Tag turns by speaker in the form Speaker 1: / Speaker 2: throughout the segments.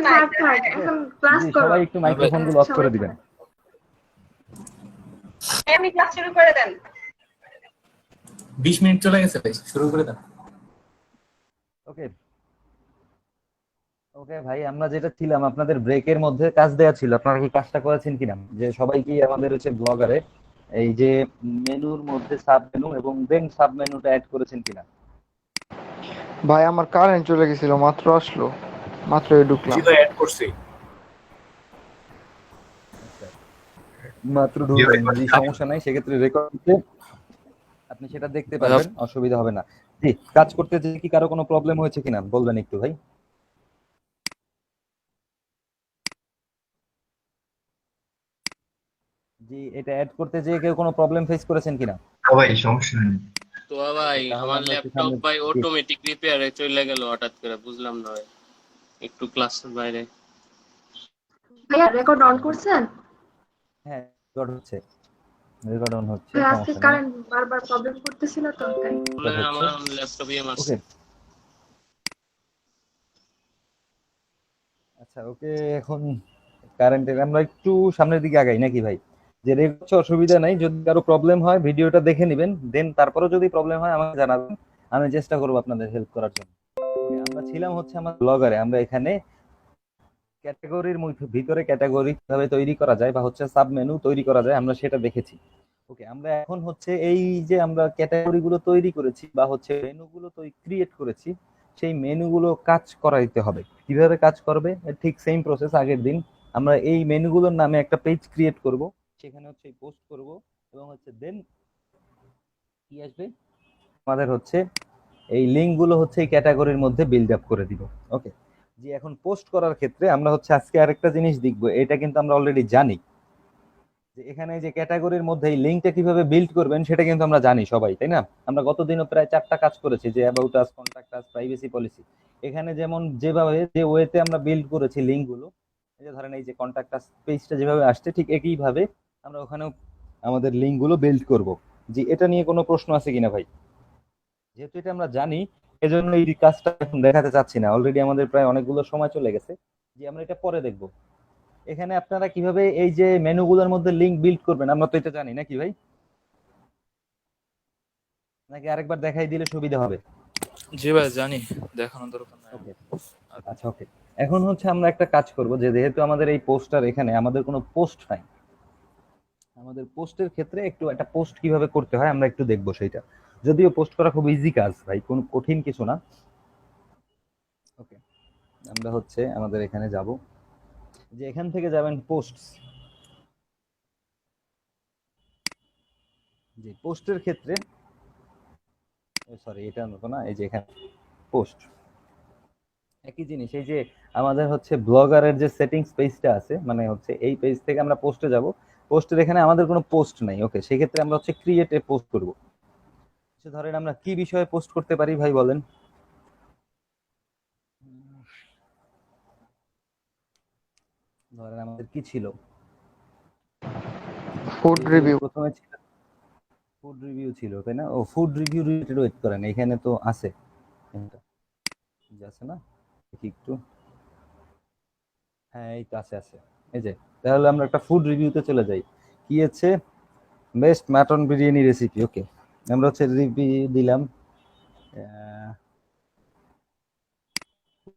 Speaker 1: থাক থাক, এখন ক্লাস
Speaker 2: জি
Speaker 1: করো।
Speaker 2: সবাই একটু মাইক্রোফোন গুলো অফ
Speaker 1: সবাই
Speaker 2: করে দিবেন।
Speaker 1: থাক।
Speaker 3: আপনি ক্লাস শুরু করে দেন।
Speaker 4: 20 মিনিট চলে গেছে ভাই, শুরু করে দেন।
Speaker 2: ওকে ওকে ভাই, আমরা যেটা ছিলাম আপনাদের ব্রেকের মধ্যে কাজ দেয়া ছিল, আপনারা কি কাজটা করেছেন কিনা, যে সবাই কি আমাদের হচ্ছে ব্লগারে এই যে মেনুর মধ্যে সাব মেনু এবং দেন সাব মেনুটা অ্যাড করেছেন কিনা?
Speaker 5: ভাই আমার কারেন্ট চলে গেছিল, মাত্র আসলো, মাত্র
Speaker 4: জি
Speaker 5: ঢুকলাম।
Speaker 4: ভাই, অ্যাড করছি।
Speaker 2: আচ্ছা, মাত্র
Speaker 4: জি ভাই,
Speaker 2: ঢুকলেন, জি সমস্যা নাই, সেক্ষেত্রে রেকর্ড আপনি সেটা দেখতে পারবেন, অসুবিধা হবে না। জি, কাজ করতে যে কি কারো কোনো প্রবলেম হয়েছে কিনা বলবেন একটু ভাই। জি, এটা অ্যাড করতে যে কেউ কোনো প্রবলেম ফেস করেছেন কিনা?
Speaker 4: ভাই সমস্যা নেই।
Speaker 6: তো ভাই
Speaker 2: তাহলে
Speaker 6: আমার
Speaker 2: আমরা একটু
Speaker 6: ল্যাপটপ
Speaker 2: সামনে।
Speaker 6: ভাই
Speaker 2: জি,
Speaker 6: অটোমেটিক রিপেয়ারে চলে গেল হঠাৎ করে, বুঝলাম না ভাই, একটু ক্লাসের বাইরে।
Speaker 1: ভাইয়া রেকর্ড অন করছেন?
Speaker 2: হ্যাঁ রেকর্ড হচ্ছে, রেকর্ড অন হচ্ছে,
Speaker 1: ভাই আজকে
Speaker 2: সমস্যা নেই।
Speaker 1: কারেন্ট বারবার প্রবলেম করতেছিল তো তাই।
Speaker 6: বলে
Speaker 2: হচ্ছে,
Speaker 6: আমার ল্যাপটপে মারছে।
Speaker 2: ওকে আচ্ছা ওকে। এখন কারেন্টের আমরা একটু সামনের দিকে আগাই নাকি ভাই? যে রেকর্ড হচ্ছে, অসুবিধা নাই, যদি কারো প্রবলেম হয় ভিডিওটা দেখে নেবেন, দেন তারপরেও যদি প্রবলেম হয় আমাকে জানাবেন, আমি চেষ্টা করবো আপনাদের হেল্প করার জন্য। Okay, আমরা ছিলাম হচ্ছে আমার ব্লগারে, আমরা এখানে ক্যাটাগরির ভিতরে ক্যাটাগরি কিভাবে তৈরি করা যায় বা হচ্ছে সাব মেনু তৈরি করা যায় আমরা সেটা দেখেছি। ওকে, আমরা এখন হচ্ছে এই যে আমরা ক্যাটাগরি গুলো তৈরি করেছি বা হচ্ছে মেনু গুলো ক্রিয়েট করেছি, সেই মেনু গুলো কাজ করাইতে হবে। কিভাবে কাজ করবে? ঠিক সেম প্রসেস আগের দিন। আমরা এই মেনুগুলোর নামে একটা পেজ ক্রিয়েট করব, সেখানে হচ্ছে পোস্ট করব, এবং হচ্ছে দেন কি আসবে আমাদের হচ্ছে এই লিঙ্ক গুলো হচ্ছে এই ক্যাটাগরির মধ্যে বিল্ড আপ করে দিব। ওকে, যে এখন পোস্ট করার ক্ষেত্রে আমরা হচ্ছে আজকে আরেকটা জিনিস দেখবো, এটা কিন্তু আমরা অলরেডি জানি, যে এখানে যে ক্যাটাগরির মধ্যে এই লিঙ্কটা কিভাবে বিল্ড করবেন সেটা কিন্তু আমরা জানি সবাই, তাই না? আমরা গতদিনও প্রায় 4টা কাজ করেছি, যে about us, contact us, privacy policy. এখানে যেমন যেভাবে যে ওয়েতে আমরা বিল্ড করেছি লিঙ্ক গুলো, এই যে ধরেন এই যে কন্টাক্ট আস পেজটা যেভাবে আসছে ঠিক একই ভাবে আমরা ওখানেও আমাদের লিঙ্ক গুলো বিল্ড করব। জি, এটা নিয়ে কোনো প্রশ্ন আছে কিনা ভাই? যেহেতু এটা আমরা জানি, এজন্য এই কাজটা এখন দেখাতে চাচ্ছি না, অলরেডি আমাদের প্রায় অনেকগুলো সময় চলে গেছে, যে আমরা এটা পরে দেখবো। এখানে আপনারা কিভাবে এই যে মেনুগুলোর মধ্যে লিংক বিল্ড করবেন আমরা তো এটা জানি নাকি ভাই? নাকি আরেকবার দেখাই দিলে সুবিধা হবে?
Speaker 7: জি ভাই জানি, দেখানোর দরকার নাই।
Speaker 2: ওকে আচ্ছা ওকে, এখন হচ্ছে আমরা একটা কাজ করব, যে যেহেতু আমাদের এই পোস্টার, এখানে আমাদের কোনো পোস্ট নাই, আমাদের পোস্টের ক্ষেত্রে একটু একটা পোস্ট কিভাবে করতে হয় আমরা একটু দেখবো সেইটা। যদিও পোস্ট করা খুব ইজি কাজ ভাই, কোনো কঠিন কিছু না। ওকে, আমরা হচ্ছে আমাদের এখানে যাব, যে এখান থেকে যাবেন পোস্টস। যে পোস্টের ক্ষেত্রে, সরি এটা না, এই যে এখানে পোস্ট, একই জিনিস। এই যে আমাদের হচ্ছে ব্লগারের যে সেটিংস পেজটা আছে, মানে হচ্ছে এই পেজ থেকে আমরা পোস্টে যাব, পোস্টের এখানে আমাদের কোনো পোস্ট নাই। ওকে, সেক্ষেত্রে আমরা হচ্ছে ক্রিয়েট এ পোস্ট করব। ধরেন আমরা কি বিষয়ে পোস্ট করতে পারি ভাই বলেন? ধরেন আমাদের কি ছিল,
Speaker 5: ফুড রিভিউ।
Speaker 2: প্রথমে ছিল ফুড রিভিউ ছিল, তাই না? ও ফুড রিভিউ রিলেটেড, ওয়েট করেন, এখানে তো আছে, আছে না? দেখি একটু, হ্যাঁ এই তো আছে আছে, এই যে। তাহলে আমরা একটা ফুড রিভিউতে চলে যাই, কি আছে, বেস্ট মাটন বিরিয়ানি রেসিপি। ওকে, আমরা হচ্ছে রিভিউ দিলাম।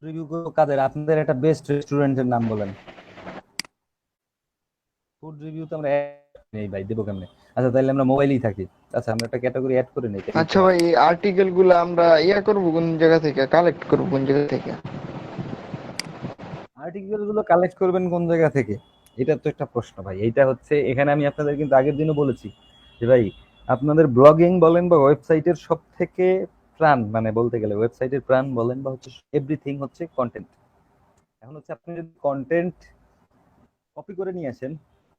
Speaker 2: রিভিউ কাদের? আপনাদের একটা বেস্ট রেস্টুরেন্টের নাম বলেন। ফুড রিভিউ তো আমরা নেই ভাই, দেবো কেমনে? আচ্ছা তাহলে আমরা মোবাইলেই থাকি। আচ্ছা আমরা একটা ক্যাটাগরি অ্যাড করে নেই।
Speaker 5: আচ্ছা ভাই, এই আর্টিকেল গুলো আমরা করবো কোন জায়গা থেকে, কালেক্ট করবো কোন জায়গা থেকে?
Speaker 2: আর্টিকেল গুলো কালেক্ট করবেন কোন জায়গা থেকে, এটা তো একটা প্রশ্ন ভাই। এইটা হচ্ছে এখানে আমি আপনাদের কিন্তু আগের দিনও বলেছি যে ভাই, আপনাদের ব্লগিং বলেন বা ওয়েবসাইটের সব থেকে প্রাণ, মানে বলতে গেলে ওয়েবসাইটের প্রাণ বলেন বা হচ্ছে এভরিথিং হচ্ছে কন্টেন্ট। এখন হচ্ছে আপনি যদি কন্টেন্ট কপি করে নিয়ে আসেন,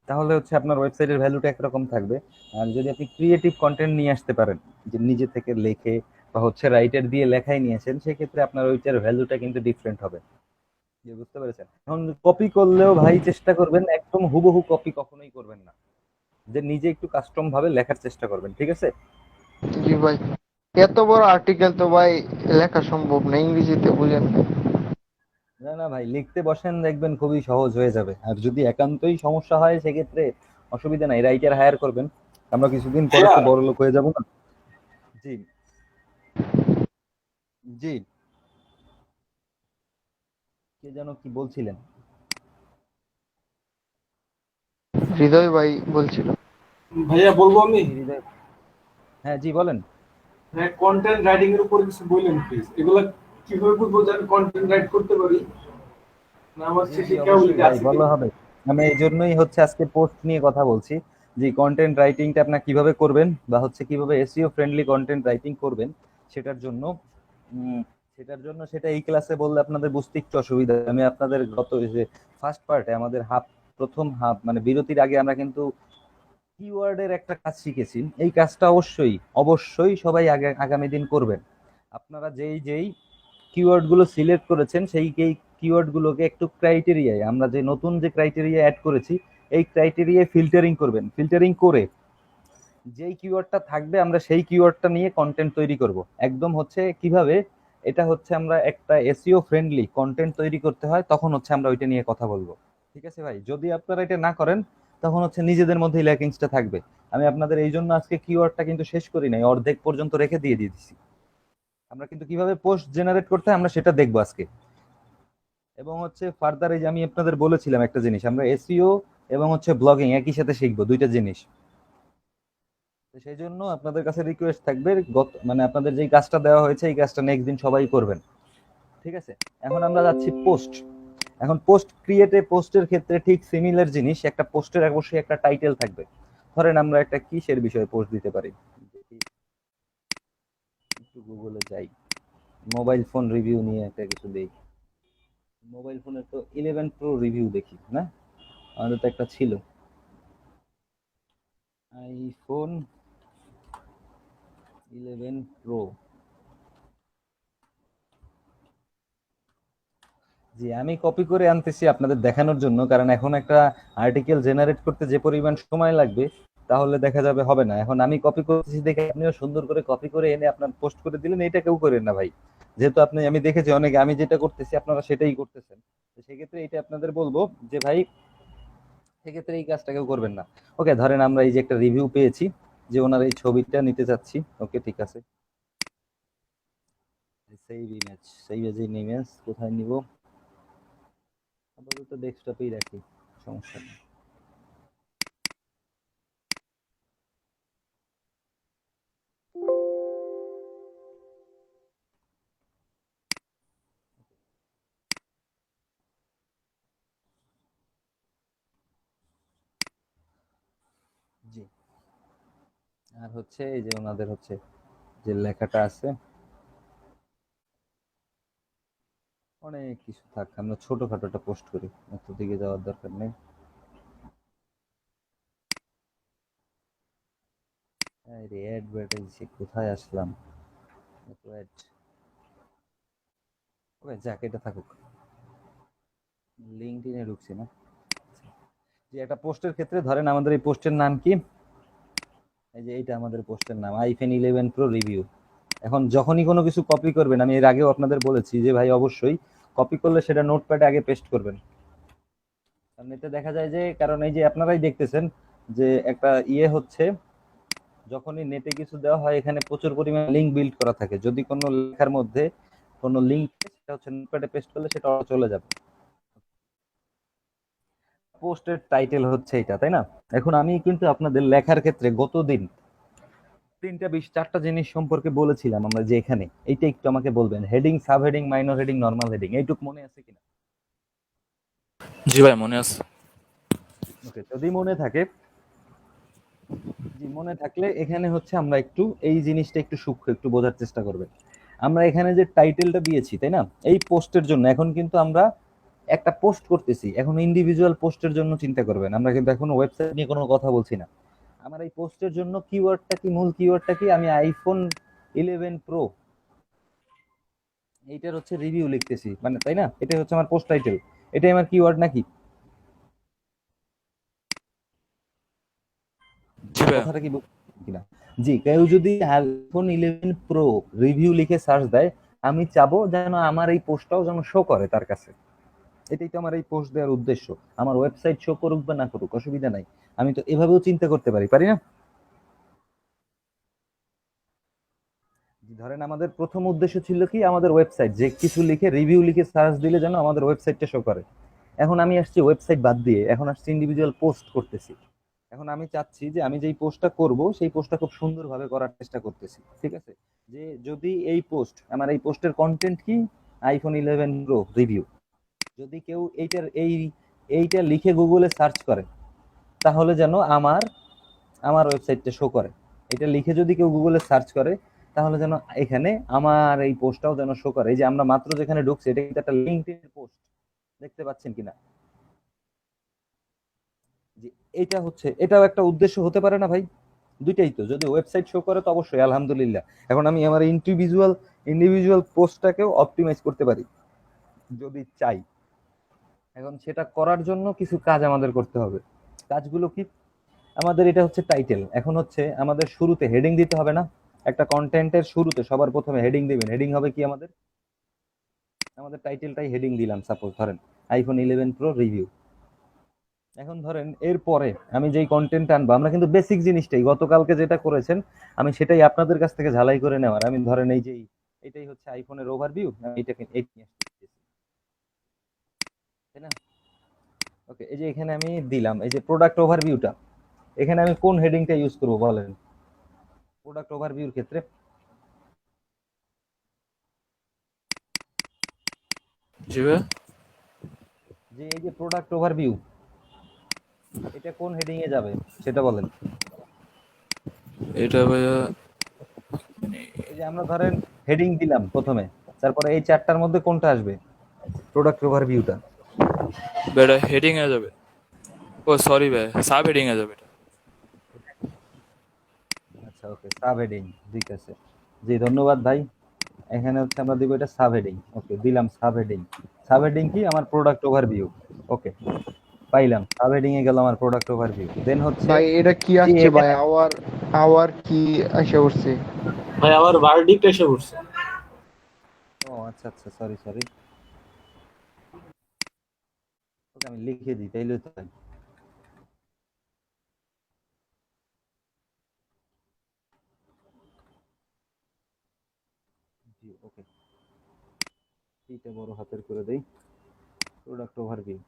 Speaker 2: তাহলে হচ্ছে আপনার ওয়েবসাইটের ভ্যালুটা একরকম থাকবে। আর যদি আপনি ক্রিয়েটিভ কন্টেন্ট নিয়ে আসতে পারেন, যে নিজে থেকে লেখে বা হচ্ছে রাইটার দিয়ে লেখাই নিয়ে আসেন, সেক্ষেত্রে আপনার ওইটার ভ্যালুটা কিন্তু ডিফারেন্ট হবে। বুঝতে পেরেছেন? এখন কপি করলেও ভাই চেষ্টা করবেন একদম হুবহু কপি কখনোই করবেন না, যে নিজে একটু কাস্টম ভাবে লেখার চেষ্টা করবেন, ঠিক আছে?
Speaker 5: জি ভাই, এত বড় আর্টিকেল তো ভাই লেখা সম্ভব না, ইংরেজিতে বুঝেন।
Speaker 2: না না ভাই, লিখতে বসেন, দেখবেন খুবই সহজ হয়ে যাবে। আর যদি একান্তই সমস্যা হয় সেক্ষেত্রে অসুবিধা নাই, রাইটার হায়ার করবেন। আমরা কিছুদিন পরে তো বড় লোক হয়ে যাব না? জি জি। কে যেন কি বলছিলেন?
Speaker 5: হৃদয় ভাই বলছিল।
Speaker 8: ভাইয়া বলবো আমি।
Speaker 2: কি হৃদয়? হ্যাঁ জি বলেন।
Speaker 8: হ্যাঁ, কন্টেন্ট রাইটিং এর উপর কিছু বললেন প্লিজ। এগুলা কিভাবে বুঝবো যে আমি কন্টেন্ট রাইট করতে পারি, না আমার
Speaker 2: জি
Speaker 8: সে
Speaker 2: জি
Speaker 8: শিক্ষাবলী
Speaker 2: অবশ্যই ভাই,
Speaker 8: আছে
Speaker 2: বলা
Speaker 8: কিনা?
Speaker 2: হবে। আমি এই জন্যই হচ্ছে আজকে পোস্ট নিয়ে কথা বলছি, যে কন্টেন্ট রাইটিংটা আপনার কিভাবে করবেন, বা হচ্ছে কিভাবে এসইও ফ্রেন্ডলি কন্টেন্ট রাইটিং করবেন। সেটার জন্য উম, সেটা এই ক্লাসে বললে আপনাদের বুঝতে একটু অসুবিধা হবে। আমি আপনাদের গত যে ফার্স্ট পার্টে আমাদের প্রথম হাফ মানে বিরতির আগে আমরা কিন্তু কিওয়ার্ডের একটা কাজ শিখেছি। এই কাজটা অবশ্যই অবশ্যই সবাই আগামী দিন করবেন। আপনারা যেই যেই কিওয়ার্ড গুলো সিলেক্ট করেছেন সেই কিওয়ার্ড গুলোকে একটু ক্রাইটেরিয়ায়, আমরা যে নতুন যে ক্রাইটেরিয়া অ্যাড করেছি এই ক্রাইটেরিয়ায় ফিল্টারিং করবেন। ফিল্টারিং করে যেই কিওয়ার্ডটা থাকবে আমরা সেই কিওয়ার্ডটা নিয়ে কন্টেন্ট তৈরি করব। একদম হচ্ছে কিভাবে, এটা হচ্ছে আমরা একটা এসইও ফ্রেন্ডলি কন্টেন্ট তৈরি করতে হয়, তখন হচ্ছে আমরা ওইটা নিয়ে কথা বলবো। ঠিক আছে ভাই? যদি আপনারা এটা না করেন তখন হচ্ছে নিজেদের মধ্যেই ল্যাকিংসটা থাকবে। আমি আপনাদের এই জন্য আজকে কিওয়ার্ডটা কিন্তু শেষ করি নাই, অর্ধেক পর্যন্ত রেখে দিয়ে দিয়েছি। আমরা কিন্তু কিভাবে পোস্ট জেনারেট করতে হয় আমরা সেটা দেখবো আজকে। এবং হচ্ছে ফার্দার এই যে আমি আপনাদের বলেছিলাম একটা জিনিস, আমরা এসইও এবং হচ্ছে ব্লগিং একই সাথে শিখবো, দুইটা জিনিস। তো সেই জন্য আপনাদের কাছে রিকোয়েস্ট থাকবে, মানে আপনাদের যেই কাজটা দেওয়া হয়েছে এই কাজটা নেক্সট দিন সবাই করবেন। ঠিক আছে? এখন আমরা যাচ্ছি পোস্ট। এখন পোস্ট ক্রিয়েটে, পোস্টের ক্ষেত্রে ঠিক সিমিলার জিনিস, একটা পোস্টের অবশ্যই একটা টাইটেল থাকবে। ধরেন আমরা একটা কিসের বিষয়ে পোস্ট দিতে পারি, একটু গুগলে যাই, মোবাইল ফোন রিভিউ নিয়ে একটা কিছু দেই। মোবাইল ফোনের তো 11 প্রো রিভিউ দেখি না, আমাদের তো একটা ছিল আইফোন 11 প্রো। জি আমি কপি করে আনতেছি আপনাদের দেখানোর জন্য, কারণ এখন একটা আর্টিকেল জেনারেট করতে যে পরিমাণ সময় লাগবে তাহলে দেখা যাবে হবে না। এখন আমি কপি করতেছি দেখে আপনিও সুন্দর করে কপি করে এনে আপনার পোস্ট করে দিলেন, এটা কেউ করেন না ভাই। যেহেতু আপনি, আমি দেখেছি অনেকে আমি যেটা করতেছি আপনারা সেটাই করতেছেন, তো সেক্ষেত্রে এটা আপনাদের বলবো যে ভাই সেক্ষেত্রে এই কাজটা কেউ করবেন না। ওকে, ধরেন আমরা এই যে একটা রিভিউ পেয়েছি যে ওনার এই ছবিটা নিতে চাচ্ছি। ওকে ঠিক আছে, সেভ এজ ইমেজ কোথায় নিব, আপাতত ডেস্কটপেই রাখি, সমস্যা নেই। জি, আর হচ্ছে এই যে ওনাদের হচ্ছে যে লেখাটা আছে, অনেক কিছু থাক, আমরা ছোটখাটোটা পোস্ট করি, এত দিকে যাওয়ার দরকার নেই। আরে অ্যাডভার্টাইজ কোথায় আসলাম, অ্যাড। ওকে যাক, এটা থাকুক, লিঙ্কডইনে ঢুকছি না। যে একটা পোস্টের ক্ষেত্রে ধরেন আমাদের এই পোস্টের নাম কি, এই যে এইটা আমাদের পোস্টের নাম আইফোন 11 প্রো রিভিউ। এখন যখনই কোনো কিছু কপি করবেন, আমি এর আগেও আপনাদের বলেছি যে ভাই অবশ্যই কপি করলে সেটা নোটপ্যাডে আগে পেস্ট করবেন। কারণ এতে দেখা যায় যে, কারণ এই যে আপনারাই দেখতেছেন যে একটা ইয়ে হচ্ছে, যখনই নেটে কিছু দেওয়া হয় এখানে প্রচুর পরিমাণে লিঙ্ক বিল্ড করা থাকে, যদি কোনো লেখার মধ্যে কোনো লিঙ্ক সেটা হচ্ছে নোটপ্যাডে পেস্ট করলে সেটা চলে যাবে। পোস্টের টাইটেল হচ্ছে এটা, তাই না? এখন আমি কিন্তু আপনাদের লেখার ক্ষেত্রে গতদিন চারটা জিনিস সম্পর্কে বলেছিলাম আমরা, যে এখানে এইটা একটু আমাকে বলবেন, heading, sub heading, minor heading, normal heading, এইটুক মনে আছে কিনা?
Speaker 7: জি ভাই মনে আছে।
Speaker 2: ওকে, যদি মনে থাকে, জি মনে থাকলে এখানে হচ্ছে আমরা একটু এই জিনিসটা একটু সূক্ষ্ম একটু বোঝার চেষ্টা করবেন। আমরা এখানে যে টাইটেলটা দিয়েছি তাই না, এই পোস্টের জন্য এখন কিন্তু আমরা একটা পোস্ট করতেছি, এখন ইন্ডিভিজুয়াল পোস্টের জন্য চিন্তা করবেন, আমরা কিন্তু এখন ওয়েবসাইট নিয়ে কোনো কথা বলছি না। আমার এই পোস্টের জন্য কিওয়ার্ডটা কি, মূল কিওয়ার্ডটা কি, আমি আইফোন 11 প্রো এইটার হচ্ছে রিভিউ লিখতেছি, মানে তাই না, এটাই হচ্ছে আমার পোস্ট টাইটেল, এটাই আমার কিওয়ার্ড নাকি?
Speaker 7: জি ভাই।
Speaker 2: কথাটা কি কিনা? জি, কেউ যদি আইফোন 11 প্রো রিভিউ লিখে সার্চ দেয়, আমি চাবো যেন আমার এই পোস্টটাও যেন শো করে তার কাছে। এটাই তো আমার এই পোস্ট দেওয়ার উদ্দেশ্য। আমার ওয়েবসাইট শো করুক বা না করুক অসুবিধা নাই, আমি তো এভাবেও চিন্তা করতে পারি, পারি না? ধরেন আমাদের প্রথম উদ্দেশ্য ছিল কি, আমাদের ওয়েবসাইট যে কিছু লিখে রিভিউ লিখে সার্চ দিলে যেন আমাদের ওয়েবসাইটটা শো করে। এখন আমি আসছি ওয়েবসাইট বাদ দিয়ে, এখন আসছি ইন্ডিভিজুয়াল পোস্ট করতেছি। এখন আমি চাচ্ছি যে আমি যেই পোস্টটা করব সেই পোস্টটা খুব সুন্দরভাবে করার চেষ্টা করতেছি, ঠিক আছে? যে যদি এই পোস্ট, আমার এই পোস্টের কন্টেন্ট কি, আইফোন 11 প্রো রিভিউ, যদি কেউ এইটা লিখে গুগলে সার্চ করে তাহলে যেন আমার আমার ওয়েবসাইটটা শো করে। এটা লিখে যদি কেউ গুগলে সার্চ করে তাহলে যেন এখানে আমার এই পোস্টটাও যেন শো করে। এই যে আমরা মাত্র যেখানে ঢুকছি এটা কিন্তু একটা লিঙ্কডইন পোস্ট, দেখতে পাচ্ছেন কিনা? যে এটা হচ্ছে, এটাও একটা উদ্দেশ্য হতে পারে না ভাই? দুইটাই তো, যদি ওয়েবসাইট শো করে তো অবশ্যই আলহামদুলিল্লাহ। এখন আমি আমার ইন্ডিভিজুয়াল পোস্টটাকেও অপটিমাইজ করতে পারি যদি চাই। এখন সেটা করার জন্য কিছু কাজ আমাদের করতে হবে। কাজগুলো কি? আমাদের এটা হচ্ছে টাইটেল। এখন হচ্ছে আমাদের শুরুতে হেডিং দিতে হবে না? একটা কন্টেন্টের শুরুতে সবার প্রথমে হেডিং দিবেন। হেডিং হবে কি আমাদের টাইটেলটাই হেডিং দিলাম, সাপোজ ধরেন আইফোন 11 প্রো রিভিউ। এখন ধরেন এরপরে আমি যেই কন্টেন্ট আনবো, আমরা কিন্তু বেসিক জিনিসটাই গতকালকে যেটা করেছেন আমি সেটাই আপনাদের কাছ থেকে ঝালাই করে নেওয়ার। আমি ধরেন এই যে এটাই হচ্ছে আইফোনের ওভারভিউ, এটাকে তাই না? ওকে, এই যে এখানে আমি দিলাম এই যে প্রোডাক্ট ওভারভিউটা, এখানে আমি কোন হেডিংটা ইউজ করবো বলেন প্রোডাক্ট ওভারভিউর ক্ষেত্রে?
Speaker 7: জি ভাইয়া।
Speaker 2: যে এই যে প্রোডাক্ট ওভারভিউ, এটা কোন হেডিং এ যাবে সেটা বলেন।
Speaker 7: এটা ভাইয়া
Speaker 2: এই যে আমরা ধরেন হেডিং দিলাম প্রথমে, তারপরে এই চারটার মধ্যে কোনটা আসবে? প্রোডাক্ট ওভারভিউটা।
Speaker 7: বেটা হেডিং এ যাবে। ও সরি ভাই, সাব হেডিং এ যাবে এটা।
Speaker 2: আচ্ছা ওকে, সাব হেডিং, ঠিক আছে। জি ধন্যবাদ ভাই। এখানে হচ্ছে আমরা দিব এটা সাব হেডিং। ওকে, দিলাম সাব হেডিং। সাব হেডিং কি? আমার প্রোডাক্ট ওভারভিউ। ওকে, পাইলাম সাব হেডিং এ গেল আমার প্রোডাক্ট ওভারভিউ। দেন হচ্ছে
Speaker 5: ভাই এটা কি
Speaker 2: যে
Speaker 5: আসছে ভাই?
Speaker 2: এখানে
Speaker 5: আওয়ার আওয়ার কি আসে উঠছে?
Speaker 8: ভাই আমার ভার্ডিক্ট এসে পড়ছে।
Speaker 2: ও আচ্ছা আচ্ছা, সরি সরি। ওকে আমি লিখে দিই তাইলে তো হয়। জি ওকে, এইটা বড় হাতের করে দেই, প্রোডাক্ট ওভারভিউ।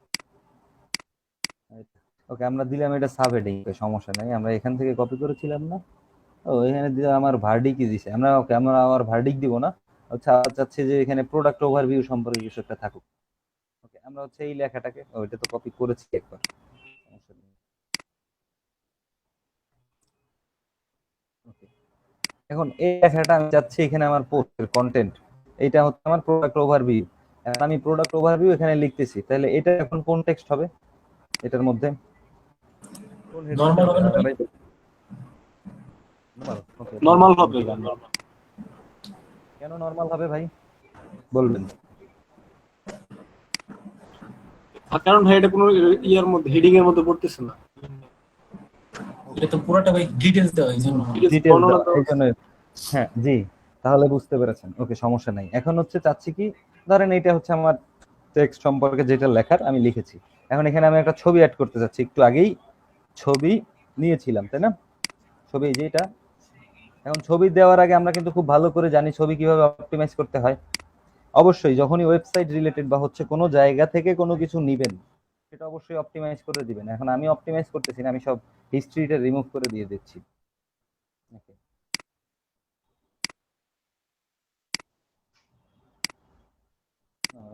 Speaker 2: ওকে, আমরা দিলাম এটা সাব হেডিং, সমস্যা নাই, আমরা এখান থেকে কপি করেছিলাম না? ও এখানে দিয়ে আমার ভার্ডিক দিছে। আমরা ওকে, আমরা আমার ভার্ডিক দিব না। আচ্ছা চাচ্ছি যে এখানে প্রোডাক্ট ওভারভিউ সম্পর্কে কিছু একটা থাকুক। ওকে, আমরা হচ্ছে এই লেখাটাকে, ওইটা তো কপি করেছি একবার, সমস্যা নেই। ওকে, এখন এই লেখাটা আমি চাচ্ছি এখানে আমার পোস্টের কন্টেন্ট, এইটা হচ্ছে আমার প্রোডাক্ট ওভারভিউ। আমি প্রোডাক্ট ওভারভিউ এখানে লিখতেছি, তাহলে এটা এখন কোন টেক্সট হবে এটার মধ্যে? কোন হেডিংটা
Speaker 8: নরমাল
Speaker 2: হবে?
Speaker 8: হবে না
Speaker 2: হ্যাঁ
Speaker 8: ভাই?
Speaker 2: ভাই, নরমাল। ওকে,
Speaker 8: নরমাল হবে।
Speaker 2: দিলাম। কেন নরমাল হবে ভাই বলবেন?
Speaker 8: কারণ ভাই এটা কোনো ইয়ার মধ্যে, হেডিং এর মধ্যে পড়তেছে না।
Speaker 4: এটা তো পুরোটা ভাই ডিটেলস দেওয়া এই জন্য।
Speaker 2: ডিটেইলস
Speaker 8: বর্ণনা
Speaker 2: এই জন্য। হ্যাঁ জি, তাহলে বুঝতে পেরেছেন। ওকে, সমস্যা নাই। এখন হচ্ছে চাচ্ছি কি, ধরেন এটা হচ্ছে আমার টেক্সট সম্পর্কে যেটা লেখার আমি লিখেছি। এখন এখানে আমি একটা ছবি অ্যাড করতে চাচ্ছি, একটু আগেই ছবি নিয়েছিলাম তাই না? ছবি যেটা, এখন ছবি দেওয়ার আগে আমরা কিন্তু খুব ভালো করে জানি ছবি কিভাবে অপটিমাইজ করতে হয়। অবশ্যই যখনই ওয়েবসাইট রিলেটেড বা হচ্ছে কোনো জায়গা থেকে কোনো কিছু নিবেন সেটা অবশ্যই অপটিমাইজ করে দিবেন। এখন আমি অপটিমাইজ করতেছি না, আমি সব হিস্ট্রিটা রিমুভ করে দিয়ে দিচ্ছি। Okay.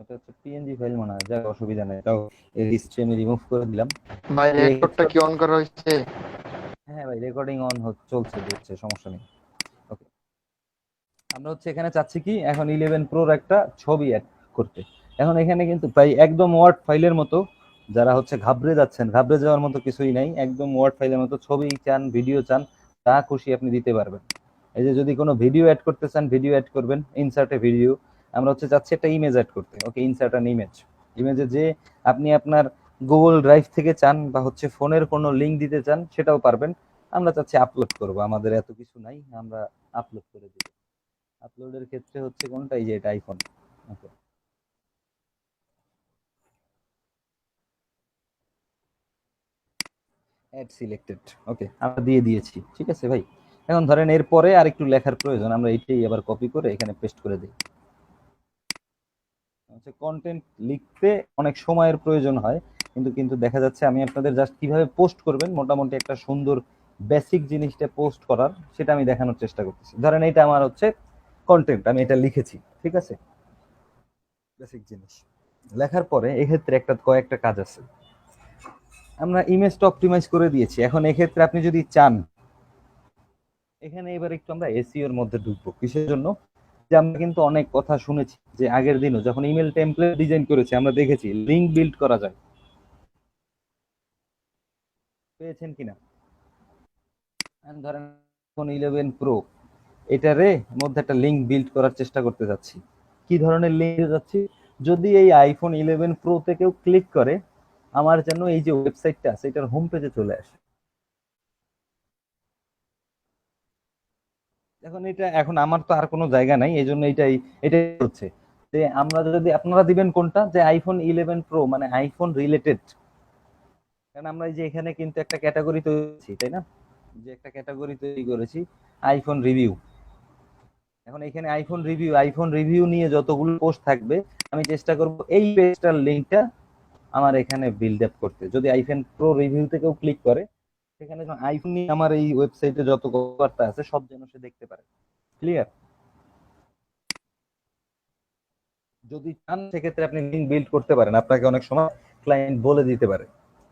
Speaker 2: এটা হচ্ছে পিএনজি ফাইল মনে হয়, যাক অসুবিধা নেই, এটাও এর হিস্ট্রি আমি রিমুভ করে দিলাম।
Speaker 5: ভাই
Speaker 2: এই
Speaker 5: রেকর্ডটা কি অন করা হয়েছে?
Speaker 2: হ্যাঁ ভাই, রেকর্ডিং অন চলছে, দিচ্ছে, সমস্যা নেই। ওকে, আমরা হচ্ছে এখানে চাচ্ছি কি, এখন 11 প্রোর একটা ছবি অ্যাড করতে। এখন এখানে কিন্তু প্রায় একদম ওয়ার্ড ফাইলের মতো, যারা হচ্ছে ঘাবড়ে যাচ্ছেন, ঘাবড়ে যাওয়ার মতো কিছুই নাই, একদম ওয়ার্ড ফাইলের মতো ছবি চান, ভিডিও চান, যা খুশি আপনি দিতে পারবেন। এই যে যদি কোনো ভিডিও অ্যাড করতে চান ভিডিও অ্যাড করবেন, ইনসার্ট এ ভিডিও। আমরা হচ্ছে চাচ্ছি একটা ইমেজ অ্যাড করতে। ওকে, ইনসার্ট অ্যান ইমেজ। ইমেজে যে আপনি আপনার গুগল ড্রাইভ থেকে চান বা হচ্ছে ফোনের কোনো লিঙ্ক দিতে চান সেটাও পারবেন। আমরা চাচ্ছি আপলোড করব, আমাদের এত কিছু নাই, আমরা আপলোড করে দিব। আপলোডের ক্ষেত্রে হচ্ছে কোনটা, এই যে এটা আইফোন। ওকে, অ্যাড সিলেক্টেড, ওকে আমরা দিয়ে দিয়েছি, ঠিক আছে ভাই। এখন ধরেন এরপরে আর একটু লেখার প্রয়োজন, আমরা এইটাই আবার কপি করে এখানে পেস্ট করে দিই। হচ্ছে কন্টেন্ট লিখতে অনেক সময়ের প্রয়োজন হয়, কিন্তু কিন্তু দেখা যাচ্ছে আমি আপনাদের জাস্ট কিভাবে পোস্ট করবেন মোটামুটি একটা সুন্দর বেসিক জিনিসটা পোস্ট করার, সেটা আমি দেখানোর চেষ্টা করতেছি। ধরেন এটা আমার হচ্ছে কন্টেন্ট, আমি এটা লিখেছি, ঠিক আছে, বেসিক জিনিস লেখার পরে এক্ষেত্রে কয়েকটা কাজ আছে। আমরা ইমেজটা অপটিমাইজ করে দিয়েছি, এখন এক্ষেত্রে আপনি যদি চান, এখানে এবার একটু আমরা এসইও এর মধ্যে ঢুকবো। কিসের জন্য? যে আমরা কিন্তু অনেক কথা শুনেছি যে আগের দিনও যখন ইমেল টেমপ্লেট ডিজাইন করেছি আমরা দেখেছি লিংক বিল্ড করা যায়, পেয়েছেন কিনা? ধরেন এখন 11 প্রো এটারে মধ্যে একটা লিংক বিল্ড করার চেষ্টা করতে যাচ্ছি। কি ধরনের লিংক যাচ্ছি? যদি এই আইফোন 11 প্রো তে কেউ ক্লিক করে আমার যেন এই যে ওয়েবসাইটটা আছে এটার হোম পেজে চলে আসে। এখন আমার তো আর কোনো জায়গা নাই, এই জন্য এটাই হচ্ছে যে আমরা যদি আপনারা দিবেন কোনটা, যে আইফোন 11 প্রো মানে আইফোন রিলেটেড। কারণ আমরা এই যে এখানে কিন্তু একটা ক্যাটাগরি তৈরি করেছি, তাই না? যে একটা ক্যাটাগরি তৈরি করেছি আইফোন রিভিউ। এখন এখানে আইফোন রিভিউ নিয়ে যতগুলো পোস্ট থাকবে আমি চেষ্টা করব এই পেজটার লিংকটা আমার এখানে বিল্ড আপ করতে। যদি আইফোন প্রো রিভিউ থেকেও ক্লিক করে সেখানে আইফোন নিয়ে আমার এই ওয়েবসাইটে যত কথাবার্তা আছে সব যেন সে দেখতে পারে। ক্লিয়ার? যদি চান সেক্ষেত্রে আপনি লিংক বিল্ড করতে পারেন, আপনাকে অনেক সময় ক্লায়েন্ট বলে দিতে পারে।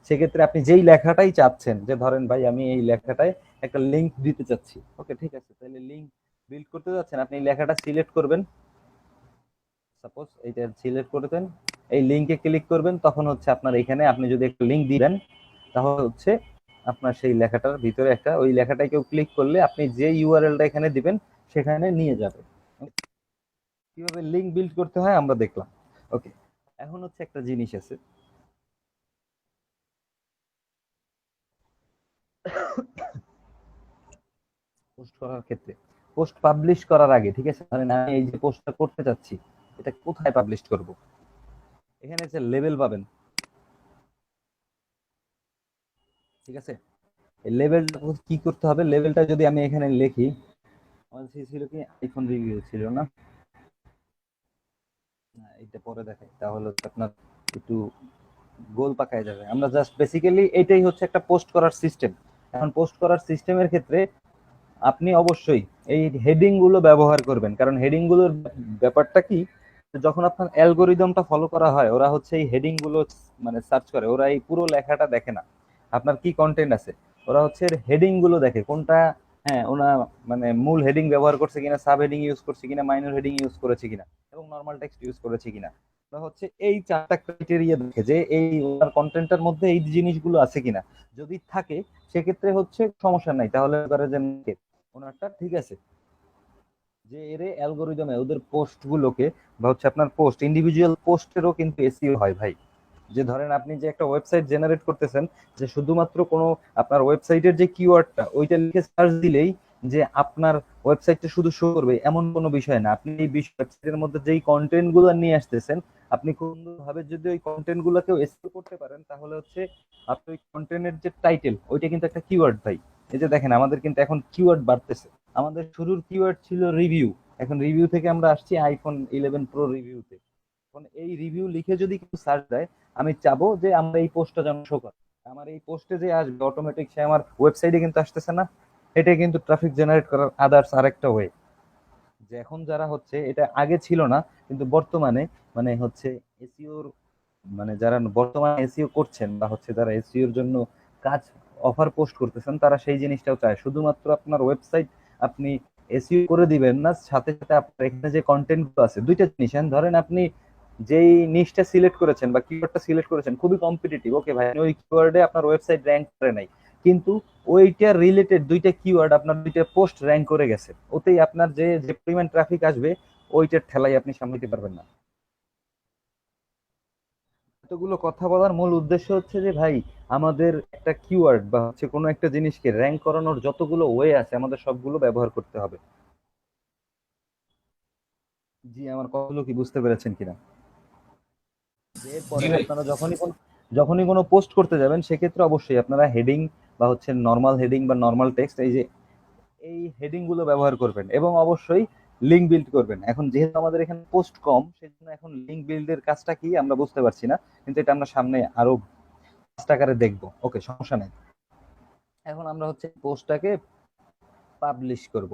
Speaker 2: সেক্ষেত্রে আপনি যেই লেখাটাই চাচ্ছেন, যে ধরেন ভাই আমি এই লেখাটায় একটা লিংক দিতে চাচ্ছি, ওকে ঠিক আছে, তাহলে লিংক বিল্ড করতে যাচ্ছেন, আপনি এই লেখাটা সিলেক্ট করবেন, সাপোজ এইটা সিলেক্ট করবেন, এই লিংকে ক্লিক করবেন, তখন হচ্ছে আপনার এখানে আপনি যদি একটা লিংক দিবেন তাহলে হচ্ছে আপনার সেই লেখাটার ভিতরে একটা ওই লেখাটায় কেউ ক্লিক করলে আপনি যে ইউআরএলটা এখানে দিবেন সেখানে নিয়ে যাবে। কিভাবে লিংক বিল্ড করতে হয় আমরা দেখলাম। ওকে, এখন হচ্ছে একটা জিনিস আছে, পোস্ট করার ক্ষেত্রে পোস্ট পাবলিশ করার আগে, ঠিক আছে, ধরেন আমি এই যে পোস্টটা করতে চাচ্ছি এটা কোথায় পাবলিশ করব, এখানে যে লেবেল পাবেন, ঠিক আছে, এই লেবেলটা কি করতে হবে, লেবেলটা যদি আমি এখানে লিখি, আমাদের ছিল কি আইফোন রিভিউ ছিল না, এটা পরে দেখাই তাহলে আপনার একটু গোল পাকায় যাবে। আমরা জাস্ট বেসিক্যালি এটাই হচ্ছে একটা পোস্ট করার সিস্টেম। এখন পোস্ট করার সিস্টেমের ক্ষেত্রে আপনি অবশ্যই এই হেডিং গুলো ব্যবহার করবেন, কারণ হেডিং গুলোর ব্যাপারটা কি, যখন আপনার অ্যালগোরিদমটা ফলো করা হয় ওরা হচ্ছে এই হেডিং গুলো মানে সার্চ করে, ওরা এই পুরো লেখাটা দেখে না আপনার কি কন্টেন্ট আছে, ওরা হচ্ছে হেডিং গুলো দেখে কোনটা, হ্যাঁ ওরা মানে মূল হেডিং ব্যবহার করছে কিনা, সাব হেডিং ইউজ করছে কিনা, মাইনর হেডিং ইউজ করেছে কিনা এবং নর্মাল টেক্সট ইউজ করেছে কিনা। হচ্ছে এই চারটা ক্রাইটেরিয়া দেখে যে এই ওনার কন্টেন্টের মধ্যে এই জিনিসগুলো আছে কিনা, যদি থাকে সেক্ষেত্রে হচ্ছে সমস্যা নাই, তাহলে ওনারটা ঠিক আছে। যে এর অ্যালগোরিদমে ওদের পোস্ট গুলোকে বা হচ্ছে আপনার পোস্ট ইন্ডিভিজুয়াল পোস্টেরও কিন্তু এসইও হয় ভাই। যে ধরেন আপনি যে একটা ওয়েবসাইট জেনারেট করতেছেন, যে শুধুমাত্র কোনো আপনার ওয়েবসাইটের যে কিওয়ার্ডটা ওইটা লিখে সার্চ দিলেই যে আপনার ওয়েবসাইটটা শুধু শো করবে এমন কোনো বিষয় না। আপনি এই ওয়েবসাইটের মধ্যে যেই কন্টেন্ট গুলো নিয়ে আসতেছেন আপনি কোনভাবে যদি ওই কন্টেন্ট গুলোকেও এসইও করতে পারেন তাহলে হচ্ছে আপনি ওই কন্টেন্টের যে টাইটেল ওইটা কিন্তু একটা কিওয়ার্ড ভাই। এই যে দেখেন আমাদের কিন্তু এখন কিওয়ার্ড বাড়তেছে, আমাদের শুরুর কিওয়ার্ড ছিল রিভিউ, এখন রিভিউ থেকে আমরা আসছি আইফোন 11 প্রো রিভিউতে। এখন এই রিভিউ লিখে যদি কেউ সার্চ দেয় আমি চাবো যে আমরা এই পোস্টটা যেন শো করে, আমার এই পোস্টে যে আসবে অটোমেটিক সে আমার ওয়েবসাইটে কিন্তু আসতেছে না, এটা কিন্তু ট্রাফিক জেনারেট করার আদার্স আরেকটা ওয়ে। যে এখন যারা হচ্ছে এটা আগে ছিল না কিন্তু বর্তমানে মানে হচ্ছে এসইওর মানে যারা বর্তমানে এসইও করছেন বা হচ্ছে যারা এসইওর জন্য কাজ অফার পোস্ট করতেছেন তারা সেই জিনিসটাও চায়, শুধুমাত্র আপনার ওয়েবসাইট আপনি এসইও করে দিবেন না, সাথে সাথে আপনার এখানে যে কন্টেন্ট গুলো আছে দুইটা জিনিস, ধরেন আপনি যেই নিশটা সিলেক্ট করেছেন বা কিওয়ার্ডটা সিলেক্ট করেছেন খুবই কম্পিটিটিভ, ওকে ভাই ওই কিওয়ার্ডে আপনার ওয়েবসাইট র্যাঙ্ক করে নাই, কিন্তু ওইটা রিলেটেড দুইটা কিওয়ার্ড আপনার দুইটা পোস্ট র্যাঙ্ক করে গেছে, ওতেই আপনার যে যে পরিমাণ ট্রাফিক আসবে ওইটার ঠেলাই আপনি সামলাতে পারবেন না। এতগুলো কথা বলার মূল উদ্দেশ্য হচ্ছে যে ভাই আমাদের একটা কিওয়ার্ড বা হচ্ছে কোনো একটা জিনিসকে র্যাঙ্ক করানোর যতগুলো ওয়ে আছে আমাদের সবগুলো ব্যবহার করতে হবে। জি আমার কথাগুলো কি বুঝতে পেরেছেন কিনা? এরপরে
Speaker 4: জি ভাই।
Speaker 2: আপনারা যখনই কোনো পোস্ট করতে যাবেন সেক্ষেত্রে অবশ্যই আপনারা হেডিং বা হচ্ছে নর্মাল হেডিং বা নর্মাল টেক্সট এই হেডিং গুলো ব্যবহার করবেন এবং অবশ্যই লিঙ্ক বিল্ড করবেন। এখন যেহেতু আমাদের এখানে পোস্ট কম সেজন্য এখন লিঙ্ক বিল্ডের কাজটা কি আমরা বুঝতে পারছি না, কিন্তু এটা আমরা সামনে আরো আকারে দেখবো। ওকে, সমস্যা নেই। এখন আমরা হচ্ছে পোস্টটাকে পাবলিশ করব,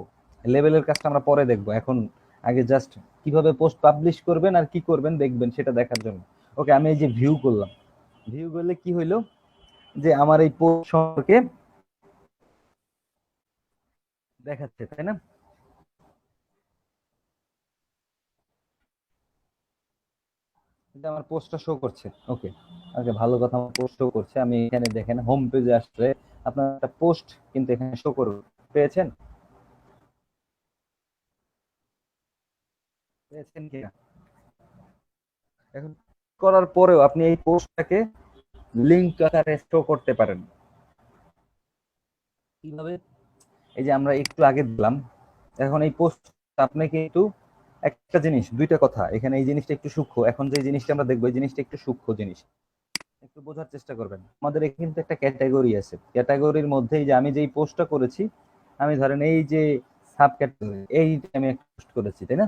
Speaker 2: লেভেলের কাজটা আমরা পরে দেখবো। এখন আগে জাস্ট কিভাবে পোস্ট পাবলিশ করবেন আর কি করবেন দেখবেন সেটা দেখার জন্য। ওকে, আমি এই যে ভিউ করলাম, ভিউ করলে কি হইলো যে আমার এই পোস্ট সম্পর্কে দেখাচ্ছে, তাই না? এটা আমার পোস্টটা শো করছে। ওকে ওকে, ভালো কথা, আমার পোস্ট শো করছে। আমি এখানে দেখেন হোম পেজে আসলে আপনার একটা পোস্ট কিন্তু এখানে শো করবে, পেয়েছেন? পেয়েছেন কিনা? এখন করার পরেও আপনি এই পোস্টটাকে লিংক আকারে শো করতে পারেন। কিভাবে? এই যে আমরা একটু আগে দিলাম, এখন এই পোস্ট আপনি কিন্তু একটা জিনিস, দুইটা কথা এখানে, এই জিনিসটা একটু সূক্ষ্ম। এখন যে জিনিসটা আমরা দেখবো এই জিনিসটা একটু সূক্ষ্ম জিনিস, একটু বোঝার চেষ্টা করবেন। আমাদের এখানে কিন্তু একটা ক্যাটাগরি আছে, ক্যাটাগরির মধ্যে এই যে আমি যেই পোস্টটা করেছি, আমি ধরেন এই যে সাব ক্যাটাগরি, এই আমি একটা পোস্ট করেছি, তাই না?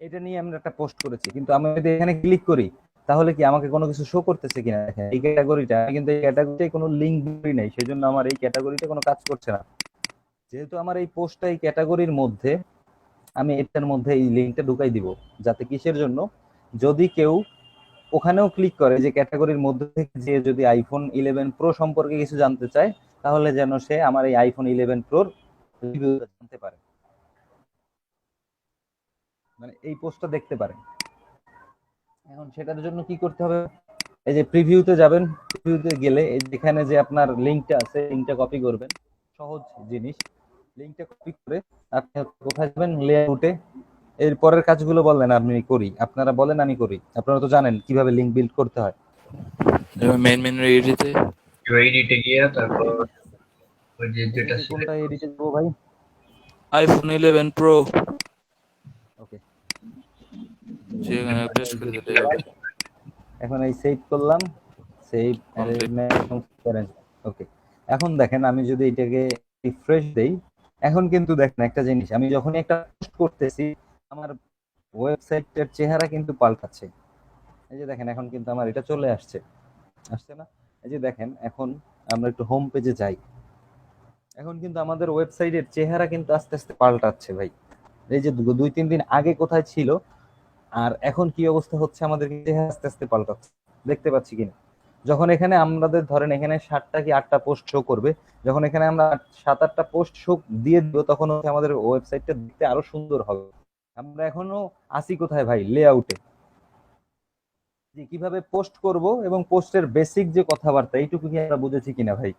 Speaker 2: এটা নিয়ে আমরা একটা পোস্ট করেছি, কিন্তু আমি যদি এখানে ক্লিক করি তাহলে কি আমাকে কোনো কিছু শো করতেছে কিনা দেখেন। এই ক্যাটাগরিটা, আমি কিন্তু এই ক্যাটাগরিটাই কোনো লিঙ্ক দিই নাই, সেজন্য আমার এই ক্যাটাগরিটা কোনো কাজ করছে না। যেহেতু আমার এই পোস্টটা এই ক্যাটাগরির মধ্যে, আমি এটার মধ্যে এই লিঙ্কটা ঢুকাই দিব, যাতে কিসের জন্য, যদি কেউ ওখানেও ক্লিক করে যে ক্যাটাগরির মধ্যে থেকে, যে যদি আইফোন 11 প্রো সম্পর্কে কিছু জানতে চায় তাহলে যেন সে আমার এই আইফোন 11 প্রোর রিভিউ জানতে পারে, মানে এই পোস্টটা দেখতে পারে। এখন সেটার জন্য কি করতে হবে? এই যে প্রিভিউতে যাবেন, প্রিভিউতে গেলে এই যেখানে যে আপনার লিঙ্কটা আছে, লিঙ্কটা কপি করবেন। সহজ জিনিস, লিঙ্কটা কপি করে আপনি কোথায় যাবেন, লেআউটে। এর পরের কাজগুলো বলেন আমি করি, আপনারা বলেন আমি করি। আপনারা তো জানেন কিভাবে লিঙ্ক বিল্ড করতে হয়।
Speaker 7: মেন মেন এডিটে
Speaker 4: এডিটে গিয়ে তারপর ওই যে যেটা
Speaker 2: কোনটা এডিটে দেবো ভাই?
Speaker 7: আইফোন 11 প্রো
Speaker 2: ওকে,
Speaker 7: সেখানে পেস্ট করে দিলে হবে।
Speaker 2: এখন এই সেভ করলাম, সেভ অ্যারেঞ্জমেন্ট এবং ওকে। এখন দেখেন আমি যদি এটাকে রিফ্রেশ দেই, এখন কিন্তু দেখেন একটা জিনিস, আমি যখনই একটা পোস্ট করতেছি আমার ওয়েবসাইটের চেহারা কিন্তু পাল্টাচ্ছে। এই যে দেখেন এখন কিন্তু আমার এটা চলে আসছে, আসছে না? এই যে দেখেন, এখন আমরা একটু হোম পেজে যাই, এখন কিন্তু আমাদের ওয়েবসাইটের চেহারা কিন্তু আস্তে আস্তে পাল্টাচ্ছে ভাই। এই যে 2-3 দিন আগে কোথায় ছিল আর এখন কি অবস্থা হচ্ছে, আমাদের চেহারা আস্তে আস্তে পাল্টাচ্ছে, দেখতে পাচ্ছি কিনা? যখন এখানে আমাদের ধরেন এখানে 7টা কি 8টা পোস্ট শো করবে, যখন এখানে আমরা 7-8টা পোস্ট শো দিয়ে দিব তখন হচ্ছে আমাদের ওয়েবসাইটটা দেখতে আরো সুন্দর হবে। আমরা এখনো আসি কোথায় ভাই? লেআউটে। যে কিভাবে পোস্ট করব এবং পোস্টের বেসিক যে কথাবার্তা, এইটুকু কি আমরা বুঝেছি কিনা ভাই?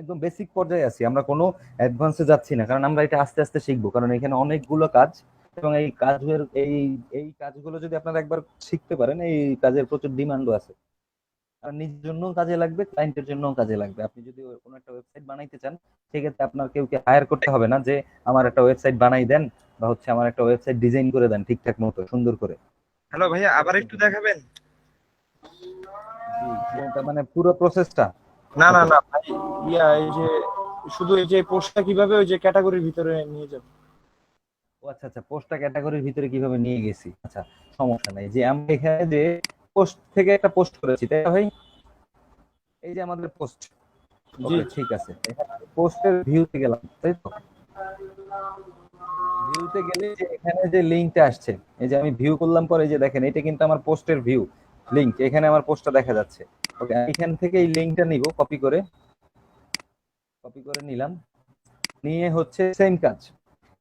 Speaker 2: একদম বেসিক পর্যায়ে আছি, আমরা কোনো অ্যাডভান্সে যাচ্ছি না, কারণ আমরা এটা আস্তে আস্তে শিখবো। কারণ এখানে অনেকগুলো কাজ, এবং এই কাজের এই কাজগুলো যদি আপনারা একবার শিখতে পারেন, এই কাজের প্রচুর ডিমান্ডও আছে। আর নিজের জন্য কাজে লাগবে, ক্লায়েন্টের জন্য কাজে লাগবে। আপনি যদি কোনো একটা ওয়েবসাইট বানাইতে চান সেক্ষেত্রে আপনার কেউকে হায়ার করতে হবে না যে আমার একটা ওয়েবসাইট বানাই দেন বা হচ্ছে আমার একটা ওয়েবসাইট ডিজাইন করে দেন ঠিকঠাক মতো সুন্দর করে।
Speaker 5: হ্যালো ভাইয়া, আবার একটু দেখাবেন?
Speaker 2: এটা মানে পুরো প্রসেসটা?
Speaker 5: না না না ভাই, এই যে শুধু এই যে পোস্টটা কিভাবে ওই যে ক্যাটাগরির ভিতরে নিয়ে যাব।
Speaker 2: ও আচ্ছা আচ্ছা, পোস্টটা ক্যাটাগরির ভিতরে কিভাবে নিয়ে গেছি, আচ্ছা সমস্যা নাই। যে আমরা এখানে যে পোস্ট থেকে একটা পোস্ট করেছি, তাই না ভাই? এই যে আমাদের পোস্ট, জি ঠিক আছে। এখানে পোস্টের ভিউতে গেলাম, তাই তো? ভিউতে গেলে যে এখানে যে লিংকটা আসছে, এই যে আমি ভিউ করলাম পরে, এই যে দেখেন এটা কিন্তু আমার পোস্টের ভিউ লিংক, এখানে আমার পোস্টটা দেখা যাচ্ছে। ওকে, এখান থেকে এই লিংকটা নিব, কপি করে নিলাম, নিয়ে হচ্ছে সেম কাজ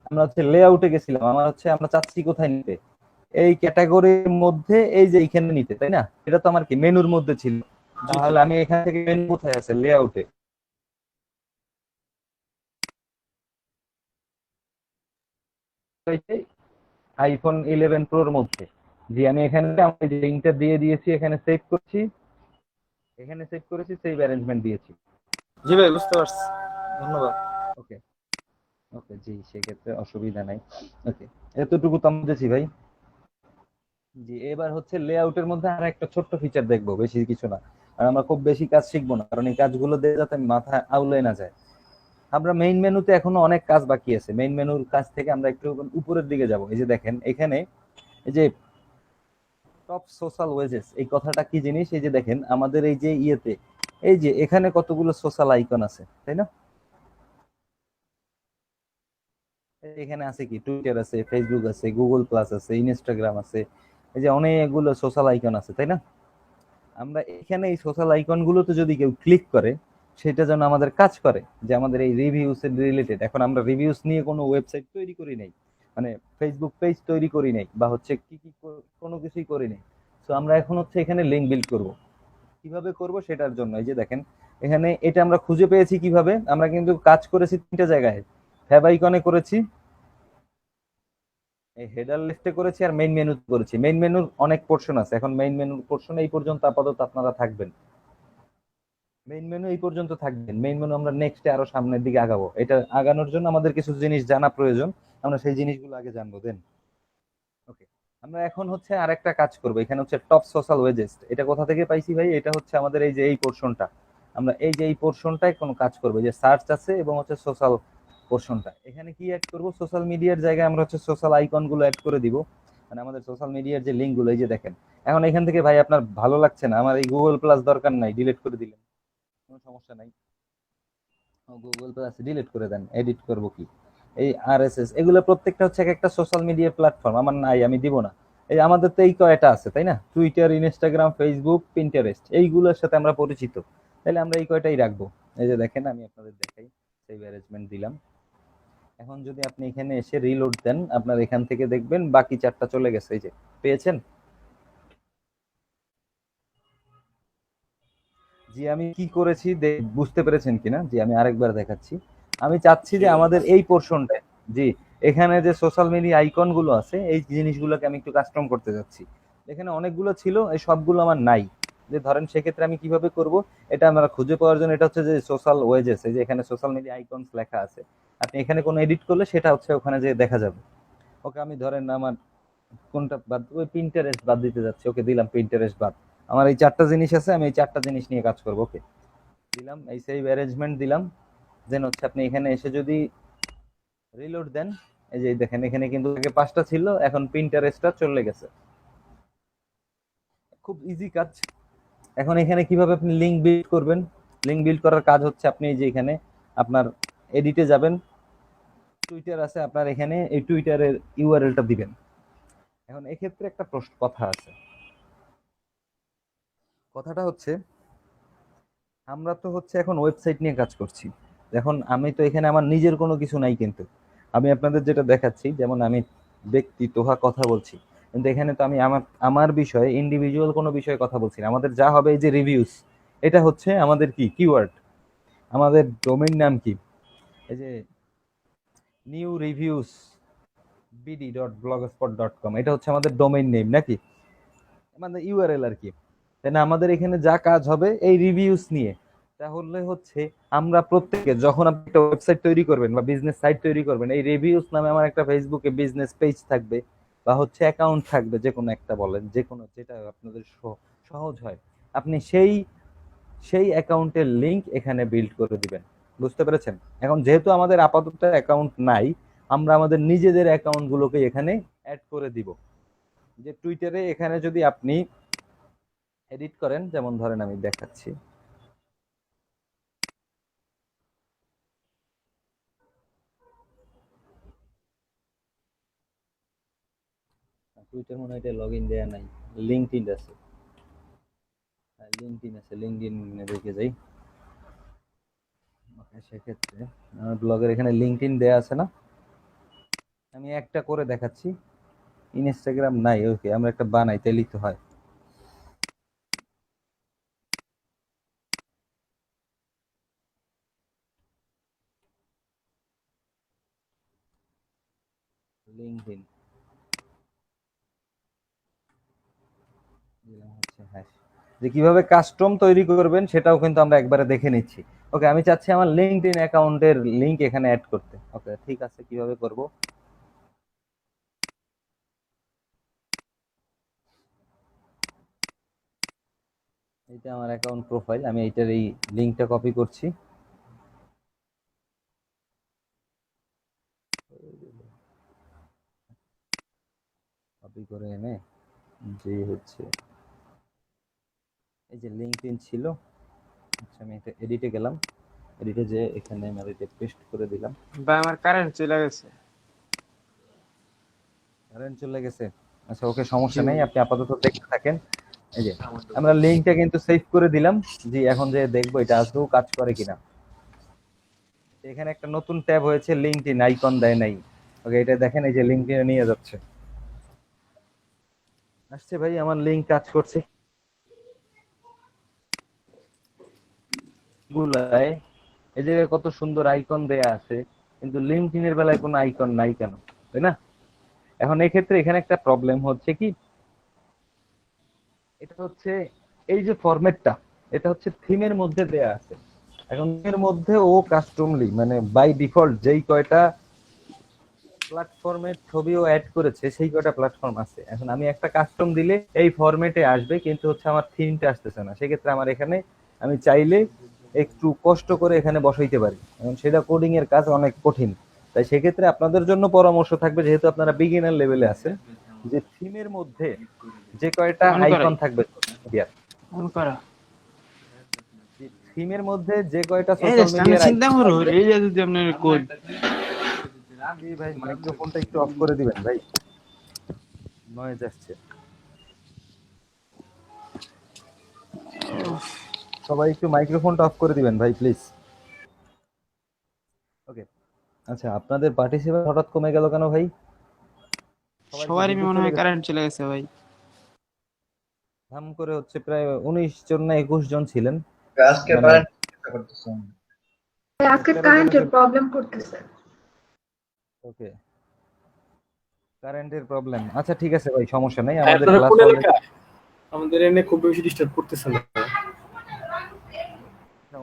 Speaker 2: আমরা হচ্ছে লেআউটে গেছিলাম, আমার হচ্ছে আমরা চাচ্ছি কোথায় নিতে, এই ক্যাটাগরির মধ্যে এই যে এইখানে নিতে, তাই না? এটা তো আমার কি মেনুর মধ্যে ছিল, তাহলে আমি এখান থেকে মেনু কোথায় আছে? লেআউটে। আইফোন 11 প্রোর মধ্যে, জি আমি এখানে আমার যে লিংকটা দিয়ে দিয়েছি, এখানে সেভ করছি, এখানে সেভ করেছি, সেভ অ্যারেঞ্জমেন্ট দিয়েছি।
Speaker 5: জি ভাই, বুঝতে পারছি, ধন্যবাদ।
Speaker 2: ওকে ওকে, জি সেক্ষেত্রে অসুবিধা নাই। ওকে, এতটুকু তো বুঝেছি ভাই। জি, এবার হচ্ছে লেআউটের মধ্যে আর একটা ছোট্ট ফিচার দেখবো, বেশি কিছু না। আর আমরা খুব বেশি কাজ শিখবো না, কারণ এই কাজগুলো দিয়ে যাতে মাথা আউলে না যায়। আমরা মেইন মেনুতে এখনো অনেক কাজ বাকি আছে। মেইন মেনুর কাজ থেকে আমরা একটু উপরের দিকে যাব। এই যে দেখেন এখানে এই যে টপ সোশ্যাল ওয়েজেস, এই কথাটা কি জিনিস? এই যে দেখেন আমাদের এই যে ইয়েতে, এই যে এখানে কতগুলো সোশ্যাল আইকন আছে, তাই না? এখানে আছে কি, টুইটার আছে, ফেসবুক আছে, গুগল প্লাস আছে, ইনস্টাগ্রাম আছে, এই যে অনেকগুলো সোশ্যাল আইকন আছে, তাই না? আমরা এখানে এই সোশ্যাল আইকন গুলোতে যদি কেউ ক্লিক করে, সেটা যেন আমাদের কাজ করে। যে আমাদের এই রিভিউস এর রিলেটেড, এখন আমরা রিভিউস নিয়ে কোনো ওয়েবসাইট তৈরি করি নাই, মানে ফেসবুক পেজ তৈরি করি নাই, বা হচ্ছে কি কি কোনো কিছুই করি নাই। তো আমরা এখন হচ্ছে এখানে লিঙ্ক বিল্ড করব। কিভাবে করব সেটার জন্য এই যে দেখেন এখানে এটা আমরা খুঁজে পেয়েছি কিভাবে। আমরা কিন্তু কাজ করেছি তিনটা জায়গায়, ফ্যাব আইকনে করেছি, এই হেডার লিস্টে করেছি, আর মেইন মেনু করেছি। মেইন মেনুর অনেক পোর্শন আছে, এখন মেইন মেনুর পোর্শন এই পর্যন্ত আপাতত আপনারা থাকবেন। মেইন মেনু এই পর্যন্ত থাকবেন। মেইন মেনু আমরা নেক্সটে আরো সামনের দিকে আগাবো। এটা আগানোর জন্য আমাদের কিছু জিনিস জানা প্রয়োজন, আমরা সেই জিনিসগুলো আগে জানবো দেন। ওকে, আমরা এখন হচ্ছে আরেকটা কাজ করব। এখানে হচ্ছে টপ সোশ্যাল ওয়েজেস, এটা কোথা থেকে পাইছি ভাই? এটা হচ্ছে আমাদের এই যে এই পোর্শনটা, আমরা এই যে এই পোর্শনটায় কোনো কাজ করবো। যে সার্চ আছে এবং হচ্ছে সোশ্যাল পোর্শনটা, এখানে কি অ্যাড করব? সোশ্যাল মিডিয়ার জায়গায় আমরা হচ্ছে সোশ্যাল আইকন গুলো অ্যাড করে দিব, মানে আমাদের সোশ্যাল মিডিয়ার যে লিঙ্ক গুলো। এই যে দেখেন এখন এখান থেকে ভাই আপনার ভালো লাগছে না, আমার এই গুগল প্লাস দরকার নাই, ডিলিট করে দিলেন, কোনো সমস্যা নাই। গুগল প্লাস ডিলিট করে দেন, এডিট করব কি? এই আরএসএস এগুলো প্রত্যেকটা হচ্ছে এক একটা সোশ্যাল মিডিয়া প্ল্যাটফর্ম, আমার নাই, আমি দিব না। এই আমাদের তো এই কয়টা আছে, তাই না? টুইটার, ইনস্টাগ্রাম, ফেসবুক, পিন্টারেস্ট, এইগুলোর সাথে আমরা পরিচিত, তাহলে আমরা এই কয়টাই রাখবো। এই যে দেখেন আমি আপনাদের দেখাই, সেভ অ্যারেঞ্জমেন্ট দিলাম। এখন যদি আপনি এখানে এসে রিলোড দেন, আপনার এখান থেকে দেখবেন বাকি চারটা চলে গেছে। এই যে পেয়েছেন? জি, আমি কি করেছি বুঝতে পেরেছেন কিনা? জি, আমি আরেকবার দেখাচ্ছি। আমি চাচ্ছি যে আমাদের এই পোর্শনটা, জি, এখানে যে সোশ্যাল মিডিয়া আইকন গুলো আছে, এই জিনিসগুলোকে আমি একটু কাস্টম করতে যাচ্ছি। এখানে অনেকগুলো ছিল, এই সবগুলো আমার নাই। যে ধরেন সেক্ষেত্রে আমি কিভাবে করব, এটা আমরা খুঁজে পাওয়ার জন্য, এটা হচ্ছে যে সোশ্যাল ওয়েজেস, এই যে এখানে সোশ্যাল মিডিয়া আইকনস লেখা আছে, আপনি এখানে কোনো এডিট করলে সেটা হচ্ছে ওখানে যে দেখা যাবে। ওকে, আমি ধরেন আমার কোনটা বাদ, ওই পিন্টারেস্ট বাদ দিতে যাচ্ছি। ওকে, দিলাম পিন্টারেস্ট বাদ। আমার এই চারটা জিনিস আছে, আমি এই চারটা জিনিস নিয়ে কাজ করবো। ওকে, দিলাম, এই সেভ অ্যারেঞ্জমেন্ট দিলাম। দেন হচ্ছে আপনি এখানে এসে যদি রিলোড দেন, এই যে দেখেন এখানে কিন্তু আগে 5টা ছিল, এখন পিন্টারেস্টটা চলে গেছে। খুব ইজি কাজ। এখন এখানে কিভাবে আপনি লিংক বিল্ড করবেন? লিংক বিল্ড করার কাজ হচ্ছে আপনি এই যে এখানে আপনার এডিটে যাবেন, টুইটার আছে আপনার, এখানে এই টুইটারের ইউআরএলটা দিবেন। এখন এক্ষেত্রে একটা প্রশ্ন কথা আছে, কথাটা হচ্ছে আমরা তো হচ্ছে এখন ওয়েবসাইট নিয়ে কাজ করছি। এখন আমি তো এখানে আমার নিজের কোনো কিছু নাই, কিন্তু আমি আপনাদের যেটা দেখাচ্ছি, যেমন আমি ব্যক্তি তোহা কথা বলছি, কিন্তু এখানে তো আমি আমার আমার বিষয়ে, ইন্ডিভিজুয়াল কোনো বিষয়ে কথা বলছি না। আমাদের যা হবে এই যে রিভিউস, এটা হচ্ছে আমাদের কি কিওয়ার্ড, আমাদের ডোমেইন নাম কি? এই যে নিউ রিভিউস bd.blogspot.com, এটা হচ্ছে আমাদের ডোমেইন নেম নাকি, মানে ইউআরএল আর কি, তাই না? আমাদের এখানে যা কাজ হবে এই রিভিউস নিয়ে। তাহলে হচ্ছে আমরা প্রত্যেকে, যখন আপনি একটা ওয়েবসাইট তৈরি করবেন বা বিজনেস সাইট তৈরি করবেন, এই রিভিউস নামে আমার একটা ফেসবুকে বিজনেস পেজ থাকবে, বা হচ্ছে অ্যাকাউন্ট থাকবে, যে কোনো একটা বলেন, যে কোনো যেটা আপনাদের সহজ হয়, আপনি সেই সেই অ্যাকাউন্টের লিংক এখানে বিল্ড করে দিবেন। বুঝতে পেরেছেন? এখন যেহেতু আমাদের আপাতত অ্যাকাউন্ট নাই, আমরা আমাদের নিজেদের অ্যাকাউন্ট গুলোকে এখানে অ্যাড করে দিব। যে টুইটারে এখানে যদি আপনি এডিট করেন, যেমন ধরেন আমি দেখাচ্ছি, টুইটার মনে হয় এটা লগ ইন দেওয়া নাই, লিঙ্কডইন আছে, লিঙ্কডইন আছে, লিঙ্কডইন রেখে যাই। ওকে, সেক্ষেত্রে আমার ব্লগের এখানে লিঙ্কডইন দেয়া আছে না, আমি একটা করে দেখাচ্ছি। ইনস্টাগ্রাম নাই, ওকে, আমরা একটা বানাই, তাইলেই তো হয়। লিঙ্কডইন দিলাম হচ্ছে হ্যাশ। যে কিভাবে কাস্টম তৈরি করবেন সেটাও কিন্তু আমরা একবারে দেখে নিচ্ছি। ওকে, আমি চাচ্ছি আমার লিঙ্কডইন অ্যাকাউন্টের লিংক এখানে অ্যাড করতে। ওকে, ঠিক আছে, কিভাবে করব? এটা আমার অ্যাকাউন্ট প্রোফাইল, আমি এইটার এই লিংকটা কপি করছি। কপি করে এনে যে হচ্ছে এই যে লিঙ্কডইন ছিল, আচ্ছা আমি এটা এডিটে গেলাম, এডিটে যে এখানে আমি এটা পেস্ট করে দিলাম।
Speaker 5: ভাই আমার কারেন্ট চলে গেছে।
Speaker 2: কারেন্ট চলে গেছে, আচ্ছা ওকে সমস্যা নেই, আপনি আপাতত দেখতে থাকেন। এই যে আমরা লিংকটা কিন্তু সেভ করে দিলাম, জি এখন যে দেখবো এটা আদৌ কাজ করে কিনা। এখানে একটা নতুন ট্যাব হয়েছে, লিংকডইন আইকন দেয় নাই। ওকে এটা দেখেন, এই যে লিংকডইনে নিয়ে যাচ্ছে, আসছে ভাই আমার লিংক কাজ করছে। গুলায় এই যে কত সুন্দর আইকন দেয়া আছে, কিন্তু লিংকডইনের বেলায় কোনো আইকন নাই কেন, তাই না? এখন এই ক্ষেত্রে এখানে একটা প্রবলেম হচ্ছে কি, এটা হচ্ছে এই যে ফরম্যাটটা, এটা হচ্ছে থিমের মধ্যে দেয়া আছে। এখন এর মধ্যে ও কাস্টমলি মানে বাই ডিফল্ট যেই কয়টা প্ল্যাটফর্মের ছবিও অ্যাড করেছে সেই কয়টা প্ল্যাটফর্ম আছে। এখন আমি একটা কাস্টম দিলে এই ফরম্যাটে আসবে, কিন্তু হচ্ছে আমার থিমটা আসতেছে না। সেক্ষেত্রে আমার এখানে আমি চাইলে একটু কষ্ট করে এখানে বসাইতে পারি, এবং সেটা কোডিং এর কাজ অনেক কঠিন। তাই সেক্ষেত্রে আপনাদের জন্য পরামর্শ থাকবে, যেহেতু আপনারা বিগিনার লেভেলে আছেন, যে থিমের মধ্যে যে কয়টা আইকন থাকবে থিমের মধ্যে যে কয়টা সোশ্যাল মিডিয়ার
Speaker 5: চিন্তা করো এই যে যদি আপনার কোড
Speaker 2: ভাই মাইক্রোফোনটা একটু অফ করে দিবেন ভাই, নয়েজ আসছে। সবাই একটু মাইক্রোফোনটা অফ করে দিবেন ভাই প্লিজ। ওকে আচ্ছা, আপনাদের পার্টিসিপেন্ট হঠাৎ কমে গেল কেন ভাই?
Speaker 5: সবারই মনে হয় কারেন্ট চলে গেছে ভাই।
Speaker 2: ধাম করে হচ্ছে প্রায় 19 জন না 21 জন ছিলেন।
Speaker 9: আজকে
Speaker 2: মানে-
Speaker 9: কারেন্ট করতেছে।
Speaker 1: আজকে কারেন্টের প্রবলেম করতেছে।
Speaker 2: ওকে কারেন্টের প্রবলেম, আচ্ছা ঠিক আছে ভাই সমস্যা নাই, আমাদের
Speaker 8: আপনারা
Speaker 2: ক্লাস
Speaker 8: কোন এলাকা? আমাদের এনে খুব বেশি ডিস্টার্ব করতেছে না।